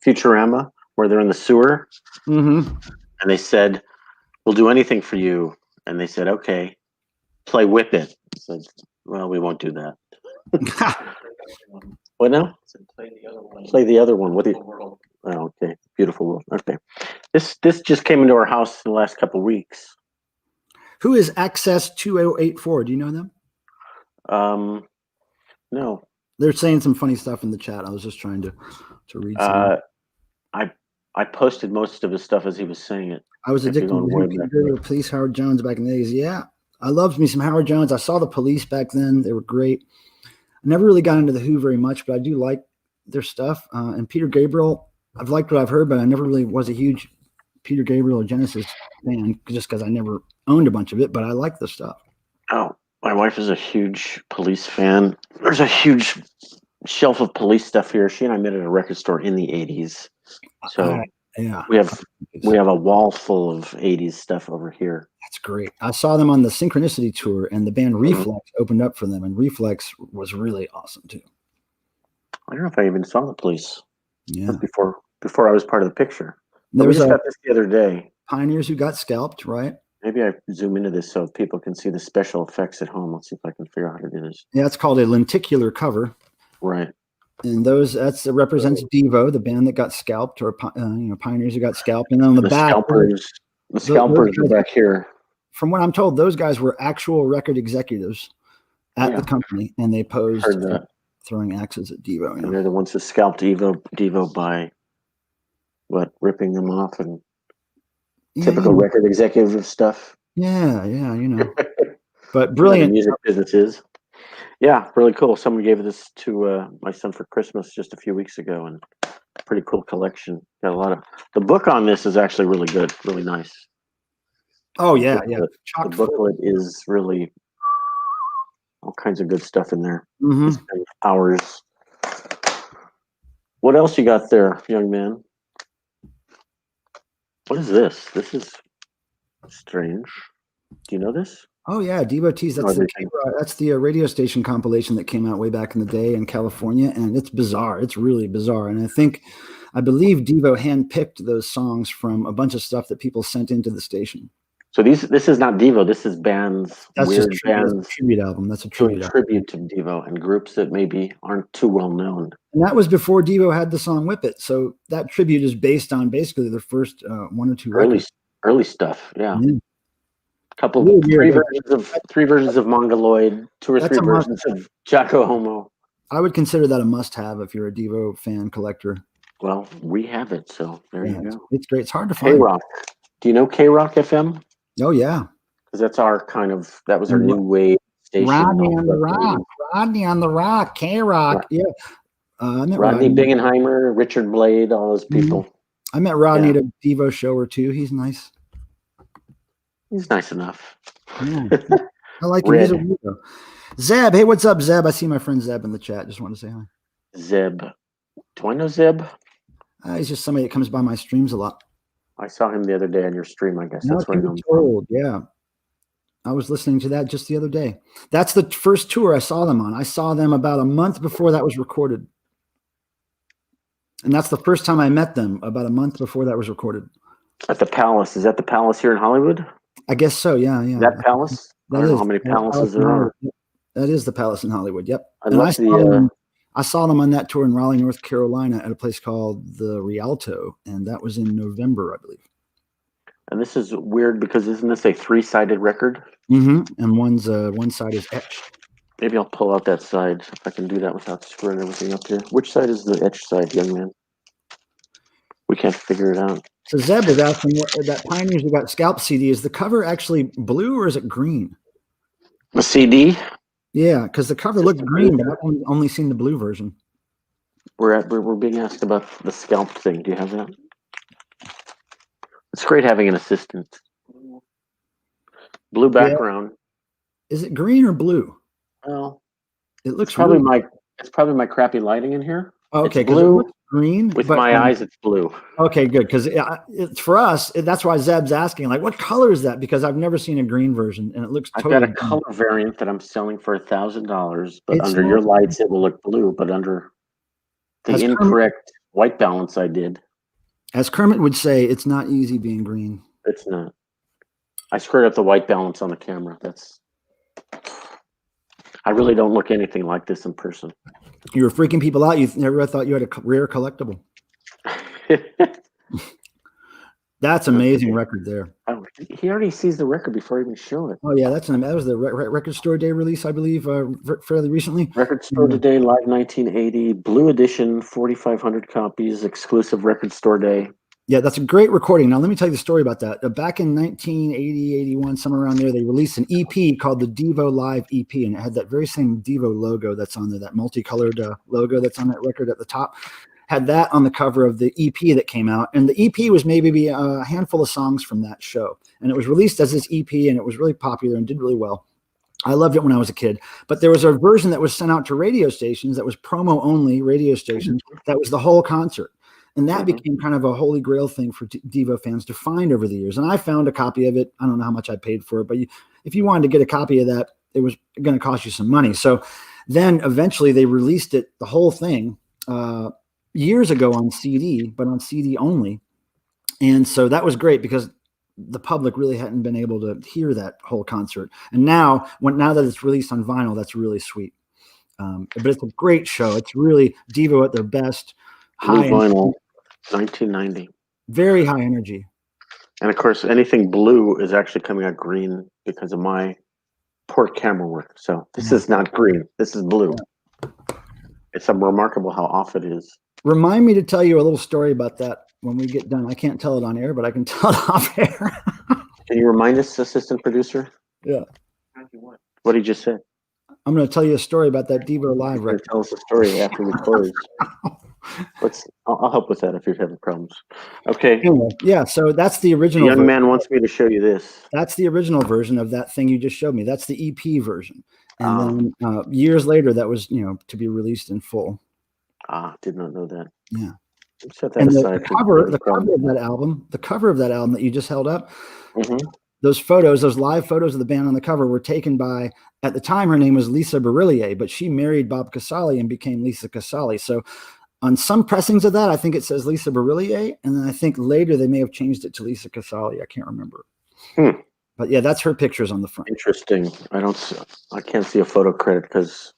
Futurama, where they're in the sewer? Mm-hmm. And they said, "We'll do anything for you." And they said, "Okay, play Whip It." I said, "Well, we won't do that." What now? Play the other one. Play the other one. What do you? Oh, okay. Beautiful world. Okay. This just came into our house in the last couple of weeks. Who is Access 2084? Do you know them? No. They're saying some funny stuff in the chat. I was just trying to read some. I posted most of his stuff as he was saying it. I was addicted to Police Howard Jones back in the days. Yeah. I loved me some Howard Jones. I saw the Police back then. They were great. I never really got into the Who very much, but I do like their stuff. And Peter Gabriel, I've liked what I've heard, but I never really was a huge Peter Gabriel or Genesis fan just because I never owned a bunch of it, but I like the stuff. Oh, my wife is a huge Police fan. There's a huge shelf of Police stuff here. She and I met at a record store in the 80s. So yeah, we have a wall full of 80s stuff over here. That's great. I saw them on the Synchronicity tour, and the band Reflex opened up for them, and Reflex was really awesome too. I don't know if I even saw the Police. Yeah, before I was part of the picture. There was we just got this the other day. Pioneers Who Got Scalped, right? Maybe I zoom into this so people can see the special effects at home. Let's see if I can figure out how to do this. Yeah, it's called a lenticular cover. Right. And that represents Devo, the band that got scalped, or Pioneers Who Got Scalped. And on the back, the scalpers are back here. From what I'm told, those guys were actual record executives at the company, and they posed throwing axes at Devo. And they're the ones that scalped Devo by ripping them off and typical record executive stuff. Yeah, but brilliant. Music business is. Yeah, really cool. Someone gave this to my son for Christmas just a few weeks ago, and pretty cool collection. Got a lot of the book on this is actually really good, really nice. Oh yeah. The booklet is really all kinds of good stuff in there. Hours. What else you got there, young man? What is this? This is strange. Do you know this? Oh yeah, Devotees. That's the radio station compilation that came out way back in the day in California, and it's bizarre. It's really bizarre, and I believe Devo handpicked those songs from a bunch of stuff that people sent into the station. So this is not Devo. This is bands. That's weird just bands. That's a tribute album. That's a tribute to Devo and groups that maybe aren't too well known. And that was before Devo had the song "Whip It." So that tribute is based on basically the first one or two early stuff. Yeah. Three versions of Mongoloid, two or three versions of Jocko Homo. I would consider that a must-have if you're a Devo fan collector. Well, we have it, so there you go. It's great. It's hard to find. K-Rock. Do you know K-Rock FM? Oh yeah, because that's that was our new wave station. Rodney on the Rock, K-Rock. Right. Yeah, Rodney Bingenheimer, Richard Blade, all those people. I met Rodney at a Devo show or two. He's nice. He's nice enough. Yeah. I like him. He's a weirdo. Zeb, hey, what's up, Zeb? I see my friend Zeb in the chat. Just want to say hi. Zeb. Do I know Zeb? He's just somebody that comes by my streams a lot. I saw him the other day on your stream, I guess. That's what I know him from. Yeah. I was listening to that just the other day. That's the first tour I saw them on. I saw them about a month before that was recorded. And that's the first time I met them, about a month before that was recorded. At the Palace. Is that the Palace here in Hollywood? I guess so, yeah. That Palace? I don't know how many palaces there are. That is the Palace in Hollywood, yep. I saw them on that tour in Raleigh, North Carolina at a place called the Rialto, and that was in November, I believe. And this is weird because isn't this a 3-sided record? Mm-hmm. And one side is etched. Maybe I'll pull out that side if I can do that without screwing everything up here. Which side is the etched side, young man? We can't figure it out. So Zeb was asking that Pioneers Who Got Scalped CD, is the cover actually blue or is it green? The CD? Yeah, because the cover looked green, but I've only seen the blue version. We're being asked about the scalped thing. Do you have that? It's great having an assistant. Blue background. Yeah. Is it green or blue? Well, it looks probably it's probably my crappy lighting in here. Okay, it's blue. Green with my eyes. It's blue. Okay, good, because it's for us. That's why Zeb's asking, like, what color is that? Because I've never seen a green version, and it looks. I've got a color variant that I'm selling for $1,000, but under your lights it will look blue. But under the incorrect white balance, I did. As Kermit would say, it's not easy being green. It's not. I screwed up the white balance on the camera. I really don't look anything like this in person. You were freaking people out. You never thought you had a rare collectible. That's amazing record there. He already sees the record before I even show it. Oh yeah, that was the Record Store Day release, I believe, fairly recently. Record Store Day, live 1980, blue edition, 4,500 copies, exclusive Record Store Day. Yeah, that's a great recording. Now, let me tell you the story about that. Back in 1980, 81, somewhere around there, they released an EP called the Devo Live EP, and it had that very same Devo logo that's on there, that multicolored logo that's on that record at the top. Had that on the cover of the EP that came out. And the EP was maybe a handful of songs from that show. And it was released as this EP, and it was really popular and did really well. I loved it when I was a kid. But there was a version that was sent out to radio stations that was promo-only radio stations. That was the whole concert. And that became kind of a holy grail thing for Devo fans to find over the years. And I found a copy of it. I don't know how much I paid for it, but if you wanted to get a copy of that, it was going to cost you some money. So then eventually they released it, the whole thing, years ago on CD, but on CD only. And so that was great because the public really hadn't been able to hear that whole concert. And now that it's released on vinyl, that's really sweet. But it's a great show. It's really Devo at their best. High vinyl. 1990. Very high energy. And of course, anything blue is actually coming out green because of my poor camera work. So this is not green. This is blue. Yeah. It's remarkable how off it is. Remind me to tell you a little story about that when we get done. I can't tell it on air, but I can tell it off air. Can you remind us, assistant producer? Yeah. What did you just say? I'm going to tell you a story about that Devo Live record. Tell us a story after we close. I'll help with that if you're having problems. Okay. Anyway, yeah, so that's the original. The young man wants me to show you this. That's the original version of that thing you just showed me. That's the EP version. And then years later, that was, to be released in full. Did not know that. Yeah. Set that and aside. The cover of that album that you just held up, those photos, those live photos of the band on the cover were taken by, at the time, her name was Lisa Barillier, but she married Bob Casale and became Lisa Casale. So on some pressings of that, I think it says Lisa Barillier, and then I think later they may have changed it to Lisa Casale. I can't remember. But yeah, that's her pictures on the front. Interesting. I can't see a photo credit because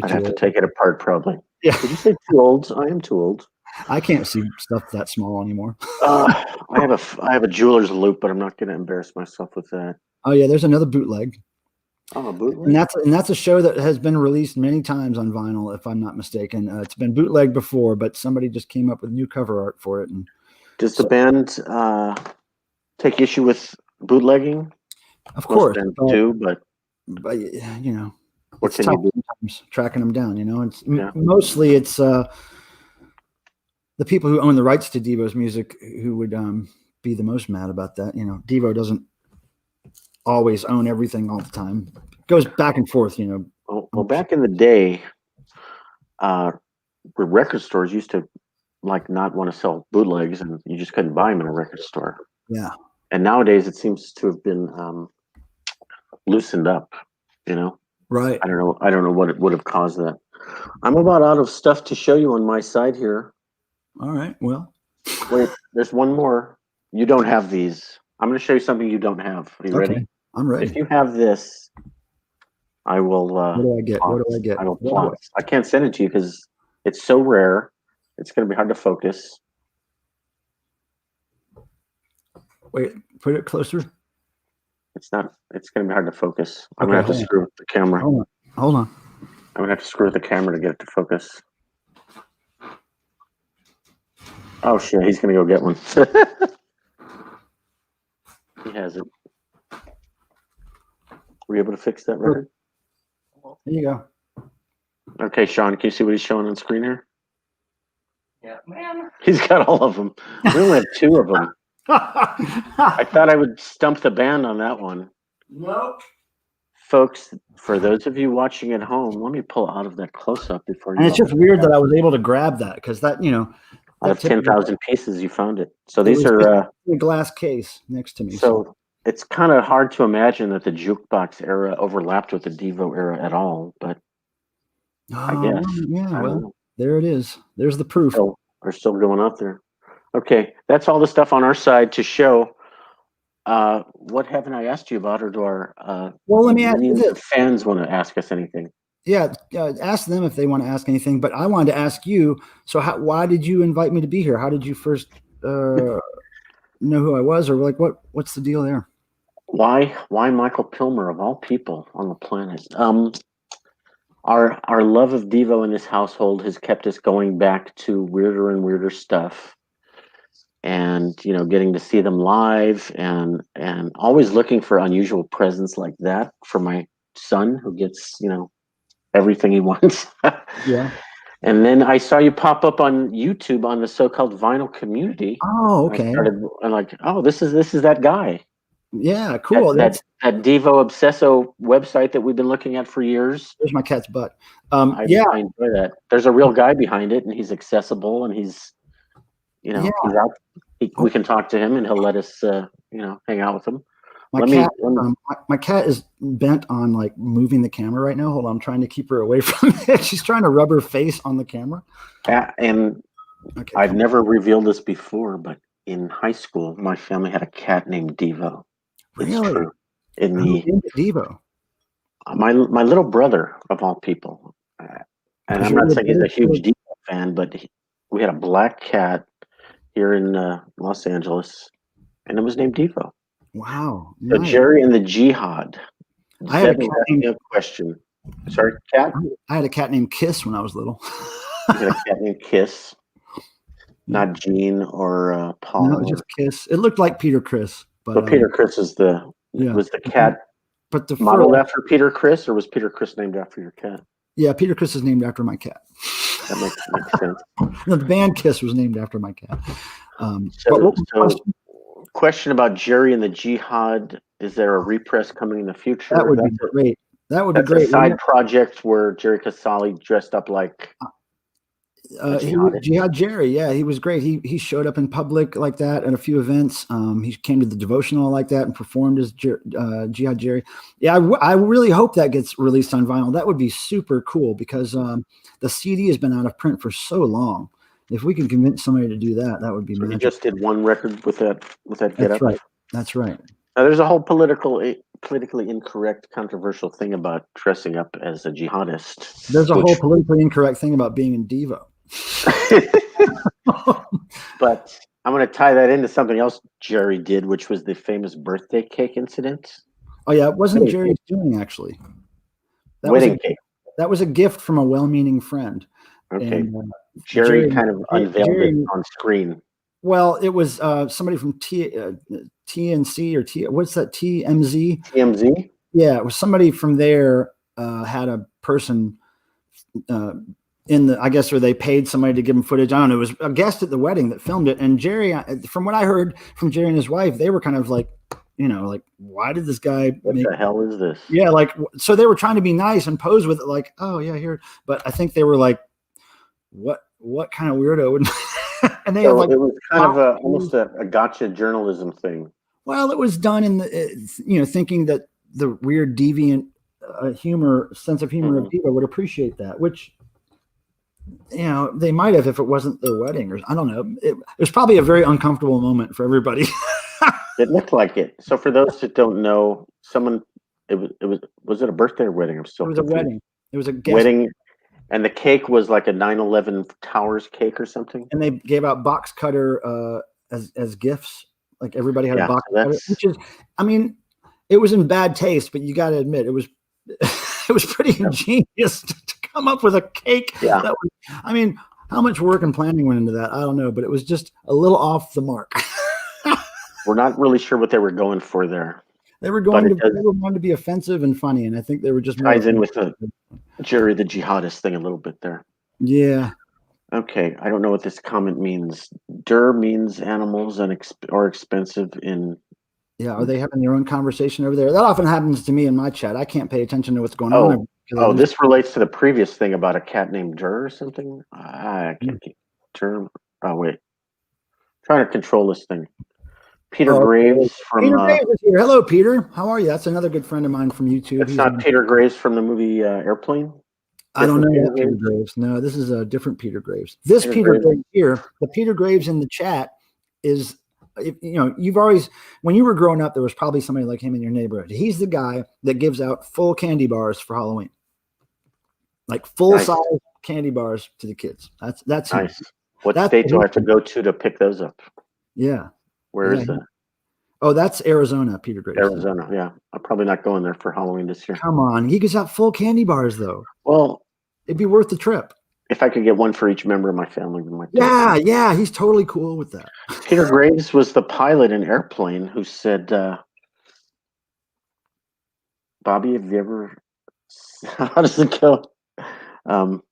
I'd have to take it apart probably. Yeah. Did you say too old? I am too old. I can't see stuff that small anymore. I have a jeweler's loop, but I'm not going to embarrass myself with that. Oh yeah, there's another bootleg. Oh, a bootleg. And that's a show that has been released many times on vinyl, if I'm not mistaken. It's been bootlegged before, but somebody just came up with new cover art for it. And does the band take issue with bootlegging? Of course, bands do, but what can you do? Sometimes tracking them down. It's mostly it's the people who own the rights to Devo's music who would be the most mad about that. Devo doesn't always own everything all the time. It goes back and forth. Well, back in the day, record stores used to not want to sell bootlegs, and you just couldn't buy them in a record store. Yeah. And nowadays, it seems to have been loosened up. Right. I don't know what would have caused that. I'm about out of stuff to show you on my side here. All right. Well, wait. There's one more. You don't have these. I'm going to show you something you don't have. Are you ready? I'm ready. If you have this, I will. What do I get? What do I get? I will plot. I can't send it to you because it's so rare. It's going to be hard to focus. Wait, put it closer. It's not. It's going to be hard to focus. I'm going to have to screw with the camera. Hold on. I'm going to have to screw with the camera to get it to focus. Oh shit! He's going to go get one. He has it. Were you able to fix that record? There you go. Okay, Sean, can you see what he's showing on screen here? Yeah, man. He's got all of them. We only have 2 of them. I thought I would stump the band on that one. Nope. Folks, for those of you watching at home, let me pull out of that close-up before you. And it's just weird that I was able to grab that because that, out of 10,000 pieces, you found it. So these are a glass case next to me. So it's kind of hard to imagine that the jukebox era overlapped with the Devo era at all, but I guess. Yeah, well, there it is. There's the proof. We're still going out there. Okay, that's all the stuff on our side to show. What haven't I asked you about, or do our let me ask you this. Fans want to ask us anything? Yeah, ask them if they want to ask anything. But I wanted to ask you. So, why did you invite me to be here? How did you first know who I was, or what's the deal there? Why Michael Pilmer of all people on the planet? Our love of Devo in this household has kept us going back to weirder and weirder stuff. and getting to see them live, and always looking for unusual presents like that for my son, who gets everything he wants. Yeah. And then I saw you pop up on YouTube on the so-called vinyl community. Oh, okay. I'm like, oh, this is that guy. Yeah, cool. That Devo-Obsesso website that we've been looking at for years. There's my cat's butt. I enjoy that. There's a real guy behind it, and he's accessible, and he's he's out. We can talk to him, and he'll let us hang out with him. My cat is bent on like moving the camera right now. Hold on, I'm trying to keep her away from it. She's trying to rub her face on the camera. And I've never revealed this before, but in high school, my family had a cat named Devo. Really? It's true. Devo? My little brother, of all people, and I'm not saying he's a huge Devo fan, but we had a black cat here in Los Angeles, and it was named Devo. Wow. So nice. Jerry and the Jihad. I had a question. Sorry, cat? I had a cat named Kiss when I was little. You had a cat named Kiss? Not Gene or Paul? No, just Kiss. It looked like Peter Criss. But Peter Criss was the cat but the modeled after Peter Criss, or was Peter Criss named after your cat? Yeah, Peter Criss is named after my cat. That makes sense. No, the band Kiss was named after my cat. Question about Jerry and the Jihad. Is there a repress coming in the future? That would be great. That would be great. A side project where Jerry Casale dressed up like Jihad Jerry. Yeah, he was great. He showed up in public like that at a few events. He came to the devotional like that and performed as Jihad Jerry. Yeah, I really hope that gets released on vinyl. That would be super cool because the CD has been out of print for so long. If we can convince somebody to do that, that would be. So he just did one record with that get up. Right. That's right. Now, there's a whole politically incorrect, controversial thing about dressing up as a jihadist. There's a whole politically incorrect thing about being in Devo. But I'm going to tie that into something else Jerry did, which was the famous birthday cake incident. Oh yeah, it wasn't Jerry's doing actually. Wedding cake. That was a gift from a well-meaning friend. Okay. And, Jerry kind of unveiled it on screen. Well, it was somebody from TNC or what's that? TMZ. TMZ. Yeah, it was somebody from there. Had a person in the, I guess, where they paid somebody to give them footage. I don't know. It was a guest at the wedding that filmed it. And Jerry, from what I heard from Jerry and his wife, they were kind of like, like, why did this guy? What the hell is this? Yeah, like, so they were trying to be nice and pose with it, like, oh yeah, here. But I think they were like, what kind of weirdo would? And they it was kind of almost a gotcha journalism thing. Well, it was done in the thinking that the weird deviant sense of humor of Devo would appreciate that, which they might have if it wasn't their wedding, or I don't know. It was probably a very uncomfortable moment for everybody. It looked like it. So for those that don't know, was it a birthday or wedding? I'm still. It was a wedding. It was a wedding. And the cake was like a 9/11 Towers cake or something. And they gave out box cutter as gifts. Like everybody had a box cutter, which is, I mean, it was in bad taste, but you got to admit it was pretty ingenious to come up with a cake. Yeah. That was, I mean, how much work and planning went into that? I don't know, but it was just a little off the mark. We're not really sure what they were going for there. They were going to be offensive and funny, and I think they were just ties in with the Jerry the jihadist thing a little bit there. Yeah. Okay, I don't know what this comment means. Der means animals and are expensive in. Yeah, are they having their own conversation over there? That often happens to me in my chat. I can't pay attention to what's going on. Oh, this relates to the previous thing about a cat named Der or something. I can't keep term. Oh wait, trying to control this thing. Peter Graves from. Peter Graves is here. Hello, Peter. How are you? That's another good friend of mine from YouTube. It's not Peter Graves from the movie Airplane. I don't know that Peter Graves. No, this is a different Peter Graves. This Peter Graves here, the Peter Graves in the chat is, you've always, when you were growing up, there was probably somebody like him in your neighborhood. He's the guy that gives out full candy bars for Halloween, like full size candy bars to the kids. That's nice. What state do I have to go to pick those up? Yeah. Where is that? Oh, that's Arizona, Peter Graves. Arizona, yeah. I'm probably not going there for Halloween this year. Come on. He gives out full candy bars, though. Well, it'd be worth the trip. if I could get one for each member of my family, we might. Yeah, he's totally cool with that. Peter Graves was the pilot in Airplane who said, "Bobby, have you ever? How does it go? Do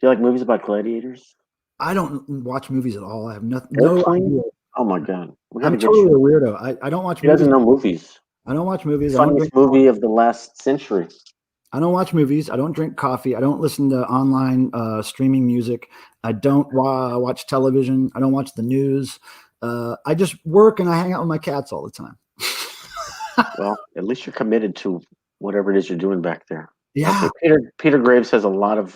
you like movies about gladiators? I don't watch movies at all. I have no Airplane? idea. Oh my god, we I'm gotta get totally you. a weirdo. I don't watch He movies. doesn't know movies. I don't watch movies. I don't Funniest drink movie of the last century. I don't watch movies. I don't drink coffee. I don't listen to online streaming music. I don't watch television. I don't watch the news. I just work and I hang out with my cats all the time. Well, at least you're committed to whatever it is you're doing back there. Yeah. Okay, Peter Graves has a lot of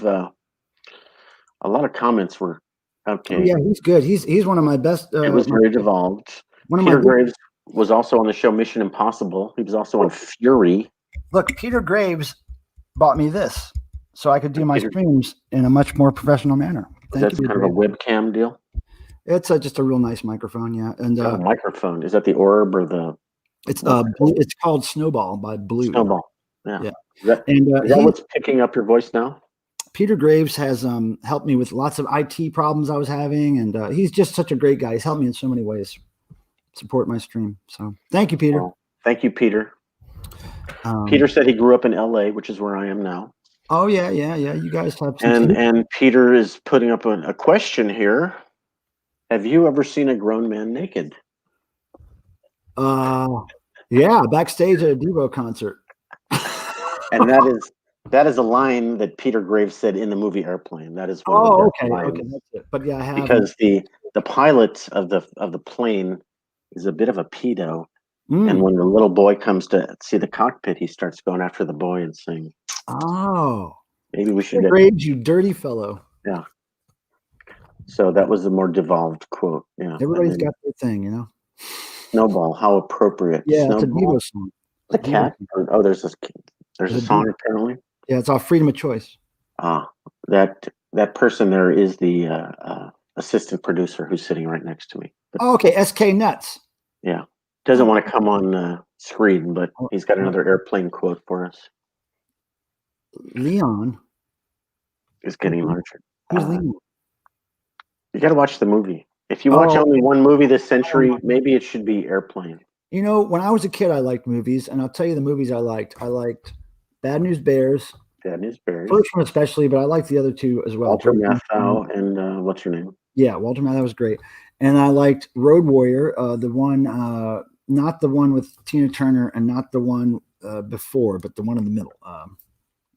comments were okay. Oh, yeah, he's good. He's one of my best. It was very devolved. One of Peter my Graves was also on the show Mission Impossible. He was also on Fury. Look, Peter Graves bought me this so I could do my streams in a much more professional manner. That's kind of a webcam deal. It's just a real nice microphone, yeah. And microphone, is that the Orb or the? It's Blue, it's called Snowball by Blue. Snowball, yeah. Is that what's picking up your voice now? Peter Graves has helped me with lots of IT problems I was having, and he's just such a great guy. He's helped me in so many ways. Support my stream. So thank you, Peter. Well, thank you, Peter. Peter said he grew up in LA, which is where I am now. Oh yeah. You guys have some and Peter is putting up a question here. Have you ever seen a grown man naked? Yeah, backstage at a Devo concert. And that is a line that Peter Graves said in the movie Airplane. That is one of the lines. Okay, that's it. But yeah, I have, because the pilot of the plane is a bit of a pedo. And when the little boy comes to see the cockpit, he starts going after the boy and saying, "Oh, maybe we should." Graves, you dirty fellow. Yeah. So that was a more devolved quote. Yeah. Everybody's got their thing, you know. Snowball, how appropriate. Yeah, Snowball. it's a Devo song. The cat. Oh, there's a song apparently. Yeah, it's all freedom of choice. That person there is the assistant producer who's sitting right next to me. But, okay, SK Nuts. Yeah. Doesn't want to come on screen, but he's got another Airplane quote for us. Leon is getting larger. Who's Leon? You got to watch the movie. If you watch only one movie this century, maybe it should be Airplane. You know, when I was a kid, I liked movies, and I'll tell you the movies I liked. I liked Bad News Bears. Bad News Bears. First one especially, but I liked the other two as well. Walter Matthau and what's your name? Yeah, Walter Matthau was great. And I liked Road Warrior, the one, not the one with Tina Turner and not the one before, but the one in the middle.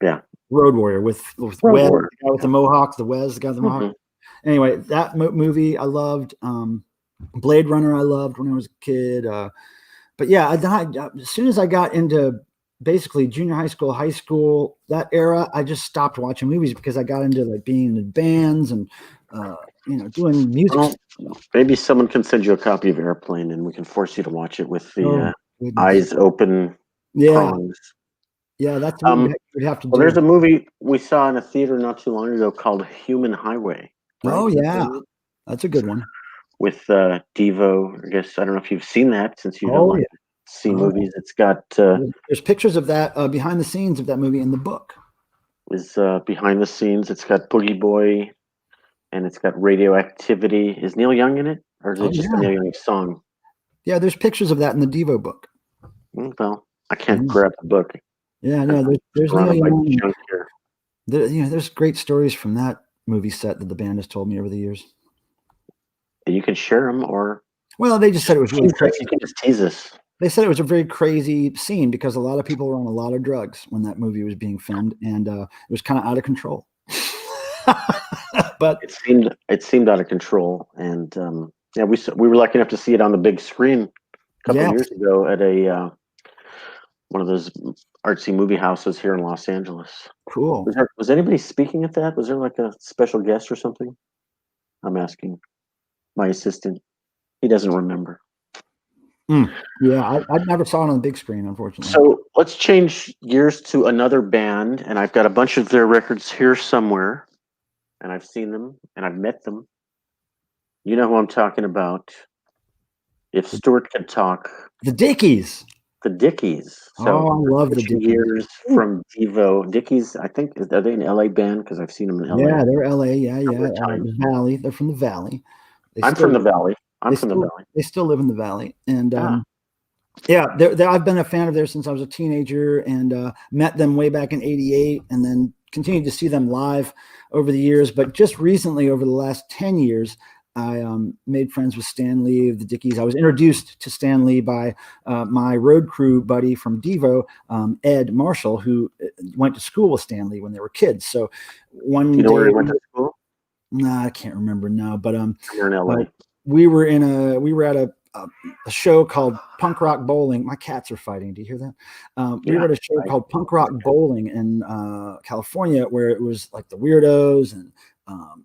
Yeah. Road Warrior with Wes, the guy with the Mohawk, the guy with the Mohawk. Anyway, that movie I loved. Blade Runner I loved when I was a kid. But yeah, as soon as I got into basically junior high school, that era, I just stopped watching movies because I got into like being in bands and doing music. Well, maybe someone can send you a copy of Airplane and we can force you to watch it with the eyes open. Prongs. Yeah, that's what you'd have to do. Well, there's a movie we saw in a theater not too long ago called Human Highway. Right? Oh yeah, that's a good one. With Devo, I guess I don't know if you've seen that since you don't like to see movies. It's got there's pictures of that behind the scenes of that movie in the book. Is behind the scenes. It's got Boogie Boy, and it's got Radioactivity. Is Neil Young in it, or is it just a Neil Young song? Yeah, there's pictures of that in the Devo book. Well, I can't grab the book. Yeah, no, there's Neil Young. There's great stories from that movie set that the band has told me over the years. You can share them, or they just said it was really crazy. You can just tease us. They said it was a very crazy scene because a lot of people were on a lot of drugs when that movie was being filmed, and it was kind of out of control. But it seemed out of control, and we were lucky enough to see it on the big screen a couple of years ago at a one of those artsy movie houses here in Los Angeles. Cool. Was anybody speaking at that? Was there like a special guest or something? I'm asking my assistant. He doesn't remember. Yeah, I never saw it on the big screen, unfortunately. So let's change gears to another band, and I've got a bunch of their records here somewhere, and I've seen them, and I've met them. You know who I'm talking about. If Stuart could talk. The Dickies. The Dickies. So I love the Dickies. Years from Devo. Dickies, I think, are they an LA band? Because I've seen them in LA. Yeah, they're LA. Yeah. The Valley. They're from the Valley. I'm from the Valley. They still live in the Valley. And I've been a fan of theirs since I was a teenager, and met them way back in '88, and then continued to see them live over the years. But just recently, over the last 10 years, I made friends with Stan Lee of the Dickies. I was introduced to Stan Lee by my road crew buddy from Devo, Ed Marshall, who went to school with Stan Lee when they were kids. So one day, where he went to school? Nah, I can't remember now. But you're in LA. We were at a show called Punk Rock Bowling. My cats are fighting. Do you hear that? We were at a show called Punk Rock Bowling in California, where it was like the Weirdos and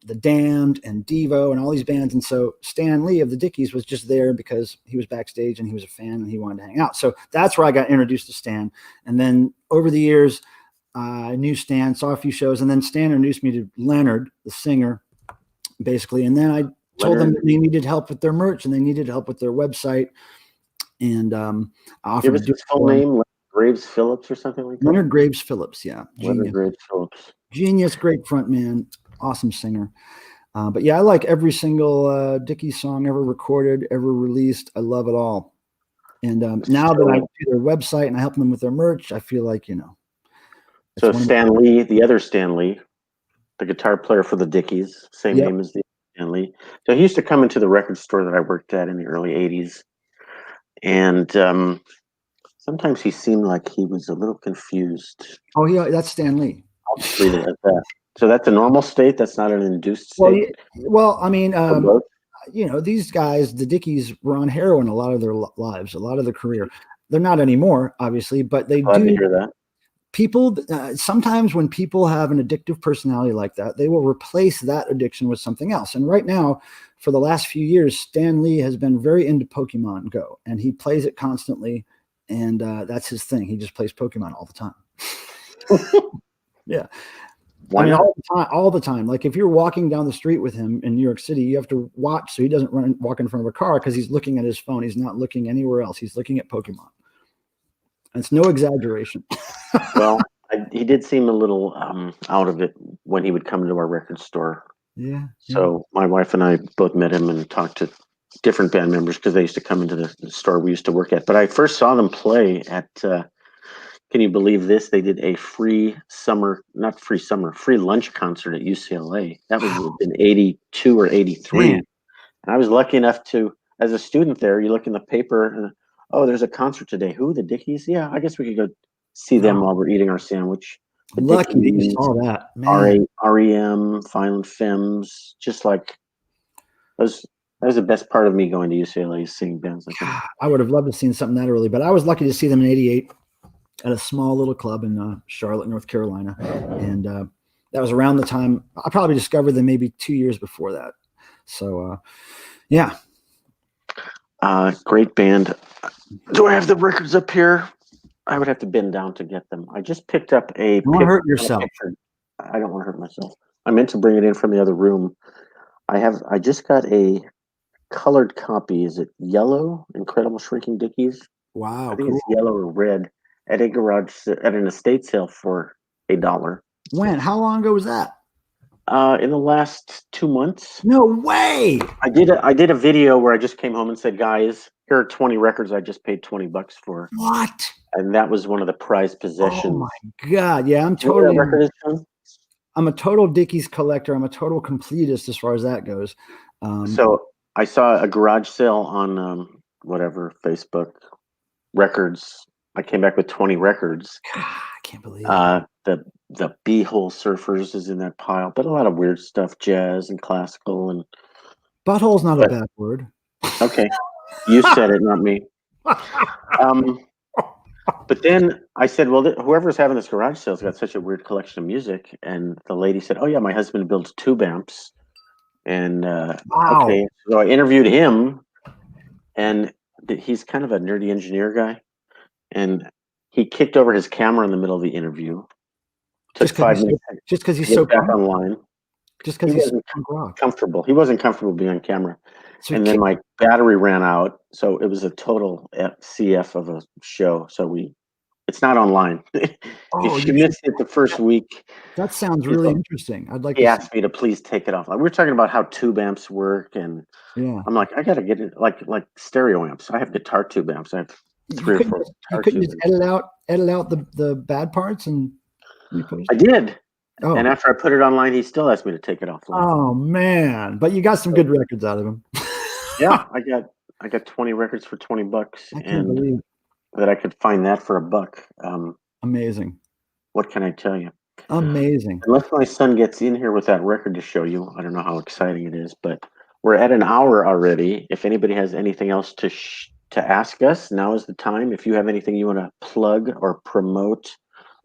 the Damned and Devo and all these bands. And so Stan Lee of the Dickies was just there because he was backstage and he was a fan and he wanted to hang out. So that's where I got introduced to Stan. And then over the years, I knew Stan, saw a few shows, and then Stan introduced me to Leonard, the singer, basically. And then I told them that they needed help with their merch and they needed help with their website. And I offered to do his full name, Leonard Graves Phillips or something like that? Leonard Graves Phillips, yeah. Leonard Graves Phillips. Genius, great front man, awesome singer. But yeah, I like every single Dickies song ever recorded, ever released. I love it all. And now that I do their website and I help them with their merch, I feel like, So Stan Lee, the other Stan Lee, the guitar player for the Dickies, same name as the Stan Lee. So he used to come into the record store that I worked at in the early 80s. And sometimes he seemed like he was a little confused. Oh, yeah, that's Stan Lee. I'll just read it like that. So that's a normal state? That's not an induced state? Well, I mean, these guys, the Dickies, were on heroin a lot of their lives, a lot of their career. They're not anymore, obviously, but they Glad do. to hear that. People, sometimes when people have an addictive personality like that, they will replace that addiction with something else. And right now, for the last few years, Stan Lee has been very into Pokemon Go, and he plays it constantly, and that's his thing. He just plays Pokemon all the time. Yeah. All the time. Like if you're walking down the street with him in New York City, you have to watch so he doesn't walk in front of a car because he's looking at his phone. He's not looking anywhere else. He's looking at Pokemon. And it's no exaggeration. Well, he did seem a little out of it when he would come to our record store. Yeah. So my wife and I both met him and talked to different band members because they used to come into the store we used to work at. But I first saw them play at, can you believe this? They did a free lunch concert at UCLA. That was in 82 or 83. Man. And I was lucky enough to, as a student there, you look in the paper and, oh, there's a concert today. Who, the Dickies? Yeah, I guess we could go see them while we're eating our sandwich. The lucky Dickies, that you saw that. Man. REM, Violent Femmes, just like, that was the best part of me going to UCLA, seeing bands like that. I would have loved to have seen something that early, but I was lucky to see them in 88 at a small little club in Charlotte, North Carolina. And that was around the time I probably discovered them maybe 2 years before that. So, yeah. Great band. Do I have the records up here? I would have to bend down to get them. I just picked up a Don't hurt yourself. I don't want to hurt myself. I meant to bring it in from the other room. I just got a colored copy. Is it yellow? Incredible Shrinking Dickies? Wow. I think it's yellow or red at an estate sale for $1. When? How long ago was that? In the last 2 months. No way. I did a video where I just came home and said, guys, here are 20 records I just paid $20 for. What? And that was one of the prized possessions. Oh my God. Yeah, I'm a total Dickies collector. I'm a total completist as far as that goes. So I saw a garage sale on Facebook records. I came back with 20 records. God, I can't believe it. The Beehole Surfers is in that pile, but a lot of weird stuff, jazz and classical. And butthole's not a bad word. Okay. You said it, not me. But then I said, well, whoever's having this garage sale's got such a weird collection of music. And the lady said, oh, yeah, my husband builds tube amps. And wow. Okay, so I interviewed him, and he's kind of a nerdy engineer guy. And he kicked over his camera in the middle of the interview. Took 5 minutes. Just because he's so back online. just because he's comfortable. He wasn't comfortable being on camera. So and then my battery ran out, so it was a total CF of a show. So it's not online. If you missed it the first week, that sounds really interesting. I'd like. He asked me to please take it off. We were talking about how tube amps work, and I'm like, I gotta get it like stereo amps. I have guitar tube amps. I have 3 or 4. You couldn't just edit out the bad parts and repost. I did. Oh. And after I put it online, he still asked me to take it offline. Oh man! But you got some good records out of him. Yeah, I got 20 records for $20, and that I could find that for $1. Amazing. What can I tell you? Amazing. Unless my son gets in here with that record to show you, I don't know how exciting it is, but we're at an hour already. If anybody has anything else to ask us, now is the time. If you have anything you want to plug or promote,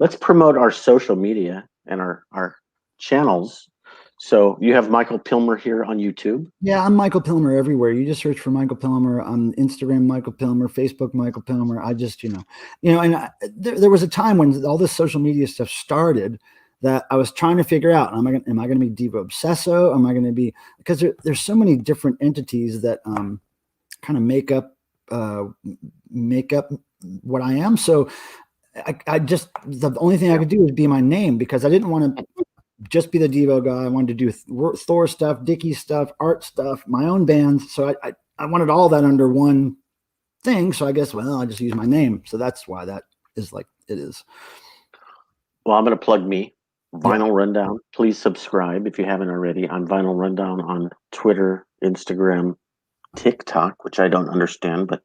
let's promote our social media and our channels. So you have Michael Pilmer here on YouTube. Yeah, I'm Michael Pilmer everywhere. You just search for Michael Pilmer on Instagram, Michael Pilmer, Facebook, Michael Pilmer. I just, and there was a time when all this social media stuff started that I was trying to figure out, am I going to be Devo-Obsesso? Am I going to be, because there's so many different entities that kind of make up what I am. So I just, the only thing I could do is be my name, because I didn't want to just be the Devo guy. I wanted to do Thor stuff, Dickie stuff, art stuff, my own bands. So I wanted all that under one thing. So I guess, I just use my name. So that's why that is like it is. Well, I'm going to plug me, Vinyl Rundown. Please subscribe if you haven't already. I'm Vinyl Rundown on Twitter, Instagram, TikTok, which I don't understand, but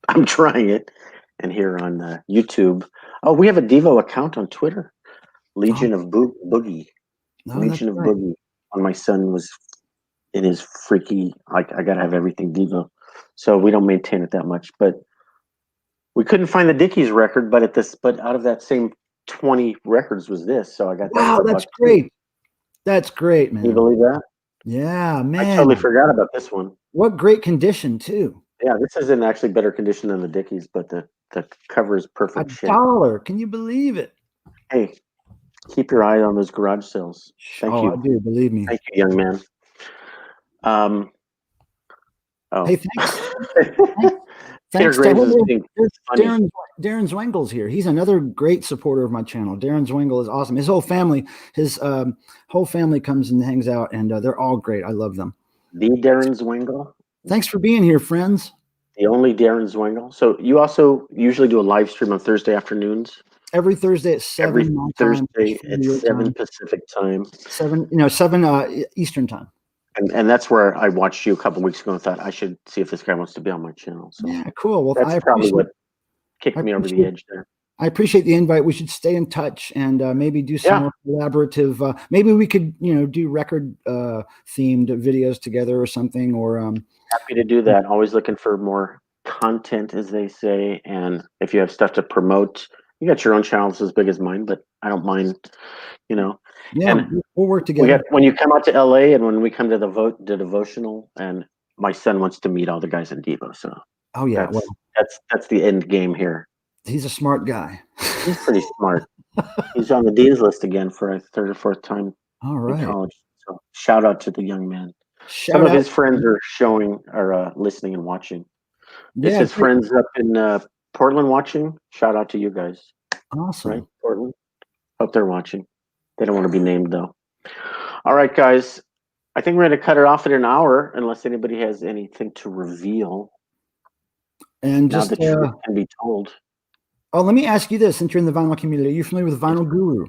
I'm trying it. And here on YouTube. Oh, we have a Devo account on Twitter. Legion of Boogie. Legion of Boogie. When my son was in his freaky, I gotta have everything Devo. So we don't maintain it that much. But we couldn't find the Dickies record, but out of that same 20 records was this. So I got that. Wow, that's great. That's great, man. Can you believe that? Yeah, man. I totally forgot about this one. What great condition too. Yeah, this is in actually better condition than the Dickies, but the cover is perfect shape. $1. Can you believe it? Hey, keep your eye on those garage sales. Thank you. I do, believe me. Thank you, young man. Hey, thanks. Thanks to Darren Zwengle's here. He's another great supporter of my channel. Darren Zwingle is awesome. His whole family, comes and hangs out, and they're all great. I love them. The Darren Zwingle. Thanks for being here, friends. The only Darren Zwingle. So you also usually do a live stream on Thursday afternoons? Every Thursday at 7. Every Thursday at 7 Pacific time. 7 Eastern time. And that's where I watched you a couple of weeks ago and thought I should see if this guy wants to be on my channel. So yeah, cool. Well, that's probably what kicked me over the edge there. I appreciate the invite. We should stay in touch and maybe do some more collaborative. Maybe we could, do record themed videos together or something. Or happy to do that. Always looking for more content, as they say. And if you have stuff to promote, you got your own channels as big as mine, but I don't mind. Yeah, and we'll work together. When you come out to LA and when we come to the devotional, and my son wants to meet all the guys in Devo. So that's the end game here. He's a smart guy. He's pretty smart. He's on the Dean's list again for a 3rd or 4th time in college. So shout out to the young man. Some of his friends are listening and watching. Is his friends up in Portland watching? Shout out to you guys. Awesome. Right, Portland. Hope they're watching. They don't want to be named though. All right, guys. I think we're going to cut it off at an hour unless anybody has anything to reveal. And now the truth can be told. Oh, let me ask you this: since you're in the vinyl community, are you familiar with Vinyl Guru?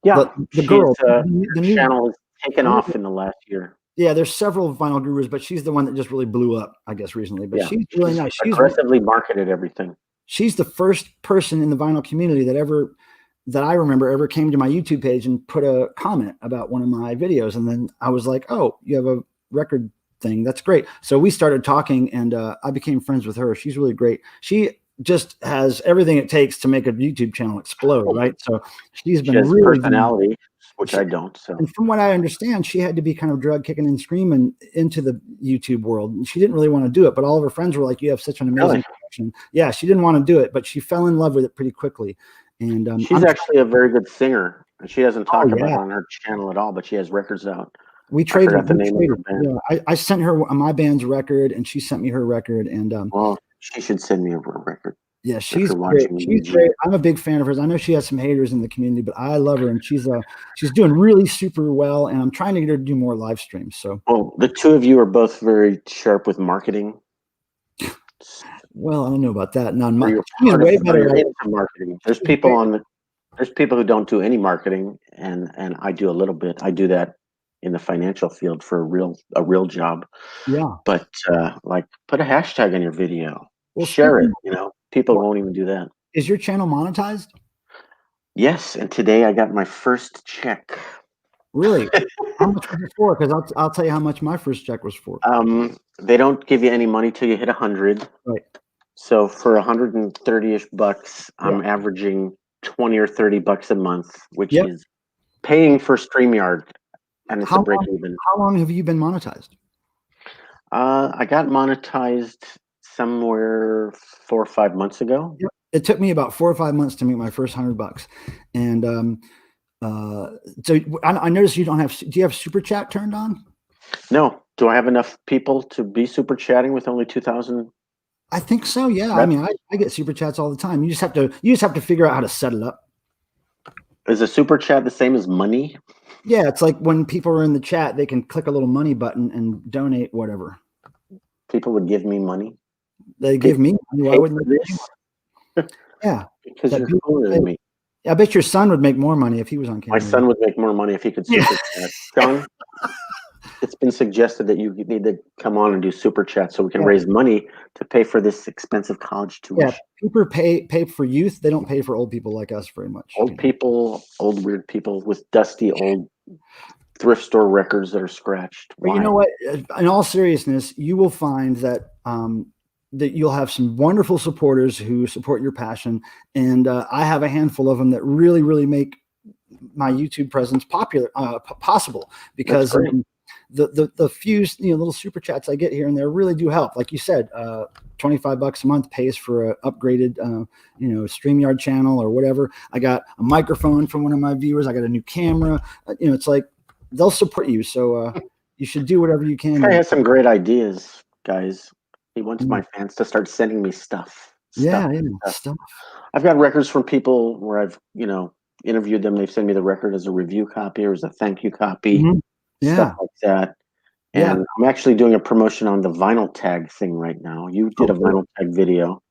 Yeah, the girl. The new channel has taken off in the last year. Yeah, there's several Vinyl Gurus, but she's the one that just really blew up, I guess, recently. But she's really nice. She's aggressively marketed everything. She's the first person in the vinyl community that I remember ever came to my YouTube page and put a comment about one of my videos. And then I was like, oh, you have a record thing. That's great. So we started talking and I became friends with her. She's really great. She just has everything it takes to make a YouTube channel explode, right? So she has really personality, which I don't. So, and from what I understand, she had to be kind of drug kicking and screaming into the YouTube world. And she didn't really want to do it, but all of her friends were like, "You have such an amazing connection." Yeah, she didn't want to do it, but she fell in love with it pretty quickly. And she's actually a very good singer. And she doesn't talk about it on her channel at all, but she has records out. We traded. I forgot the name of her band. Yeah, I sent her my band's record, and she sent me her record. And well, she should send me a record. Yeah, she's great. She's great. I'm a big fan of hers. I know she has some haters in the community, but I love her, and she's doing really super well. And I'm trying to get her to do more live streams. So, well, the two of you are both very sharp with marketing. Well, I don't know about that. Now, she's way better into marketing. There's people there's people who don't do any marketing, and I do a little bit. I do that in the financial field for a real job. Yeah. But like, put a hashtag on your video. Well, share it. People won't even do that. Is your channel monetized? Yes, and today I got my first check. Really? How much was it for? Because I'll tell you how much my first check was for. They don't give you any money till you hit 100. Right. So for 130-ish bucks, I'm averaging 20 or 30 bucks a month, which is paying for StreamYard, and it's a break even. How long have you been monetized? I got monetized somewhere 4 or 5 months ago. Yep. It took me about 4 or 5 months to make my first $100, and so I noticed you don't have. Do you have super chat turned on? No. Do I have enough people to be super chatting with only 2,000? I think so. Yeah. Reps? I mean, I get super chats all the time. You just have to figure out how to set it up. Is a super chat the same as money? Yeah, it's like when people are in the chat, they can click a little money button and donate whatever. People would give me money. They give me money. Why wouldn't they? Yeah, because you're cooler than me. I bet your son would make more money if he was on camera. My son would make more money if he could super chat. John, it's been suggested that you need to come on and do super chat so we can raise money to pay for this expensive college tuition. Yeah, people pay for youth. They don't pay for old people like us very much. Old people, old weird people with dusty old thrift store records that are scratched. But you know what? In all seriousness, you will find that that you'll have some wonderful supporters who support your passion, and I have a handful of them that really, really make my YouTube presence possible because the few little super chats I get here and there really do help. Like you said, $25 a month pays for a upgraded StreamYard channel or whatever. I got a microphone from one of my viewers. I got a new camera. It's like they'll support you. So you should do whatever you can. I have some great ideas, guys. He wants my fans to start sending me stuff. Stuff. I've got records from people where I've interviewed them. They've sent me the record as a review copy or as a thank you copy. Stuff like that. And I'm actually doing a promotion on the vinyl tag thing right now. You did a vinyl tag video.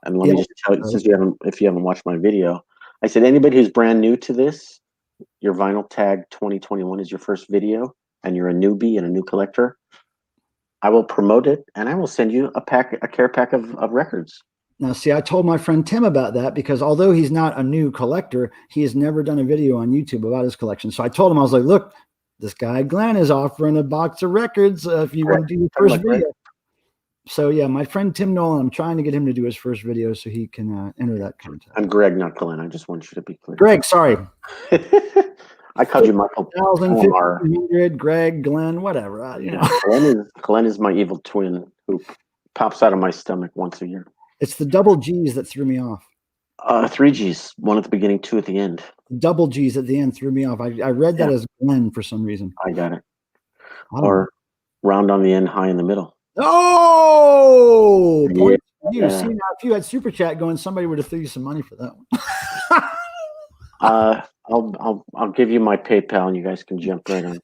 And let me just tell you, since if you haven't watched my video, I said anybody who's brand new to this, your vinyl tag 2021 is your first video and you're a newbie and a new collector, I will promote it and I will send you a care pack of records. Now, see, I told my friend Tim about that because although he's not a new collector, he has never done a video on YouTube about his collection. So I told him, I was like, look, this guy Glenn is offering a box of records if you want to do your first video. So yeah, my friend Tim Nolan, I'm trying to get him to do his first video so he can enter that contest. I'm Greg, not Glenn. I just want you to be clear. Greg, sorry. I called you Michael. 1,500, Greg, Glenn, whatever. Glenn is my evil twin who pops out of my stomach once a year. It's the double G's that threw me off. 3 G's, one at the beginning, 2 at the end. Double G's at the end threw me off. I read that as Glenn for some reason. I got it. Or round on the end, high in the middle. Oh, you see, now if you had super chat going, somebody would have threw you some money for that one. I'll give you my PayPal and you guys can jump right on.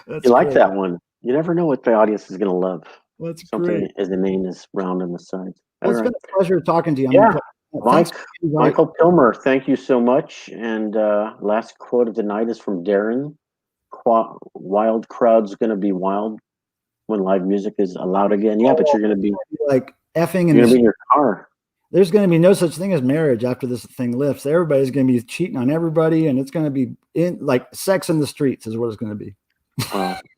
You like that one? You never know what the audience is going to love. That's something great. As the name is round on the sides. Well, it's been a pleasure talking to you. Michael Pilmer, thank you so much. And last quote of the night is from Darren. Wild crowd's going to be wild when live music is allowed again. Yeah, but you're going to be like effing in your car. There's going to be no such thing as marriage after this thing lifts. Everybody's going to be cheating on everybody, and it's going to be sex in the streets is what it's going to be.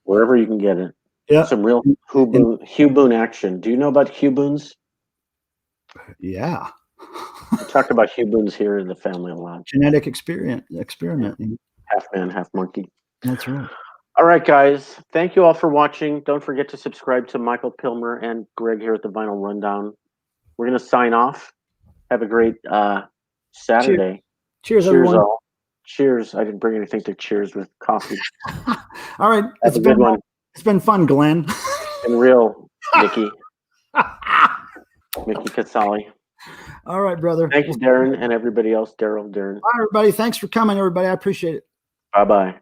Wherever you can get it. Yeah, some real Hugh Boone action. Do you know about Hugh Boones? Yeah. We talk about Hugh Boones here in the family a lot. Genetic experiment. Half man, half monkey. That's right. All right, guys. Thank you all for watching. Don't forget to subscribe to Michael Pilmer and Greg here at the Vinyl Rundown. We're going to sign off. Have a great Saturday. Cheers everyone. All. Cheers. I didn't bring anything to cheers with coffee. All right. That's a good one. It's been fun, Glenn. It's been real, Mickey. Mickey Casali. All right, brother. Thank you, Darren, and everybody else. Darren. Bye, everybody. Thanks for coming, everybody. I appreciate it. Bye-bye.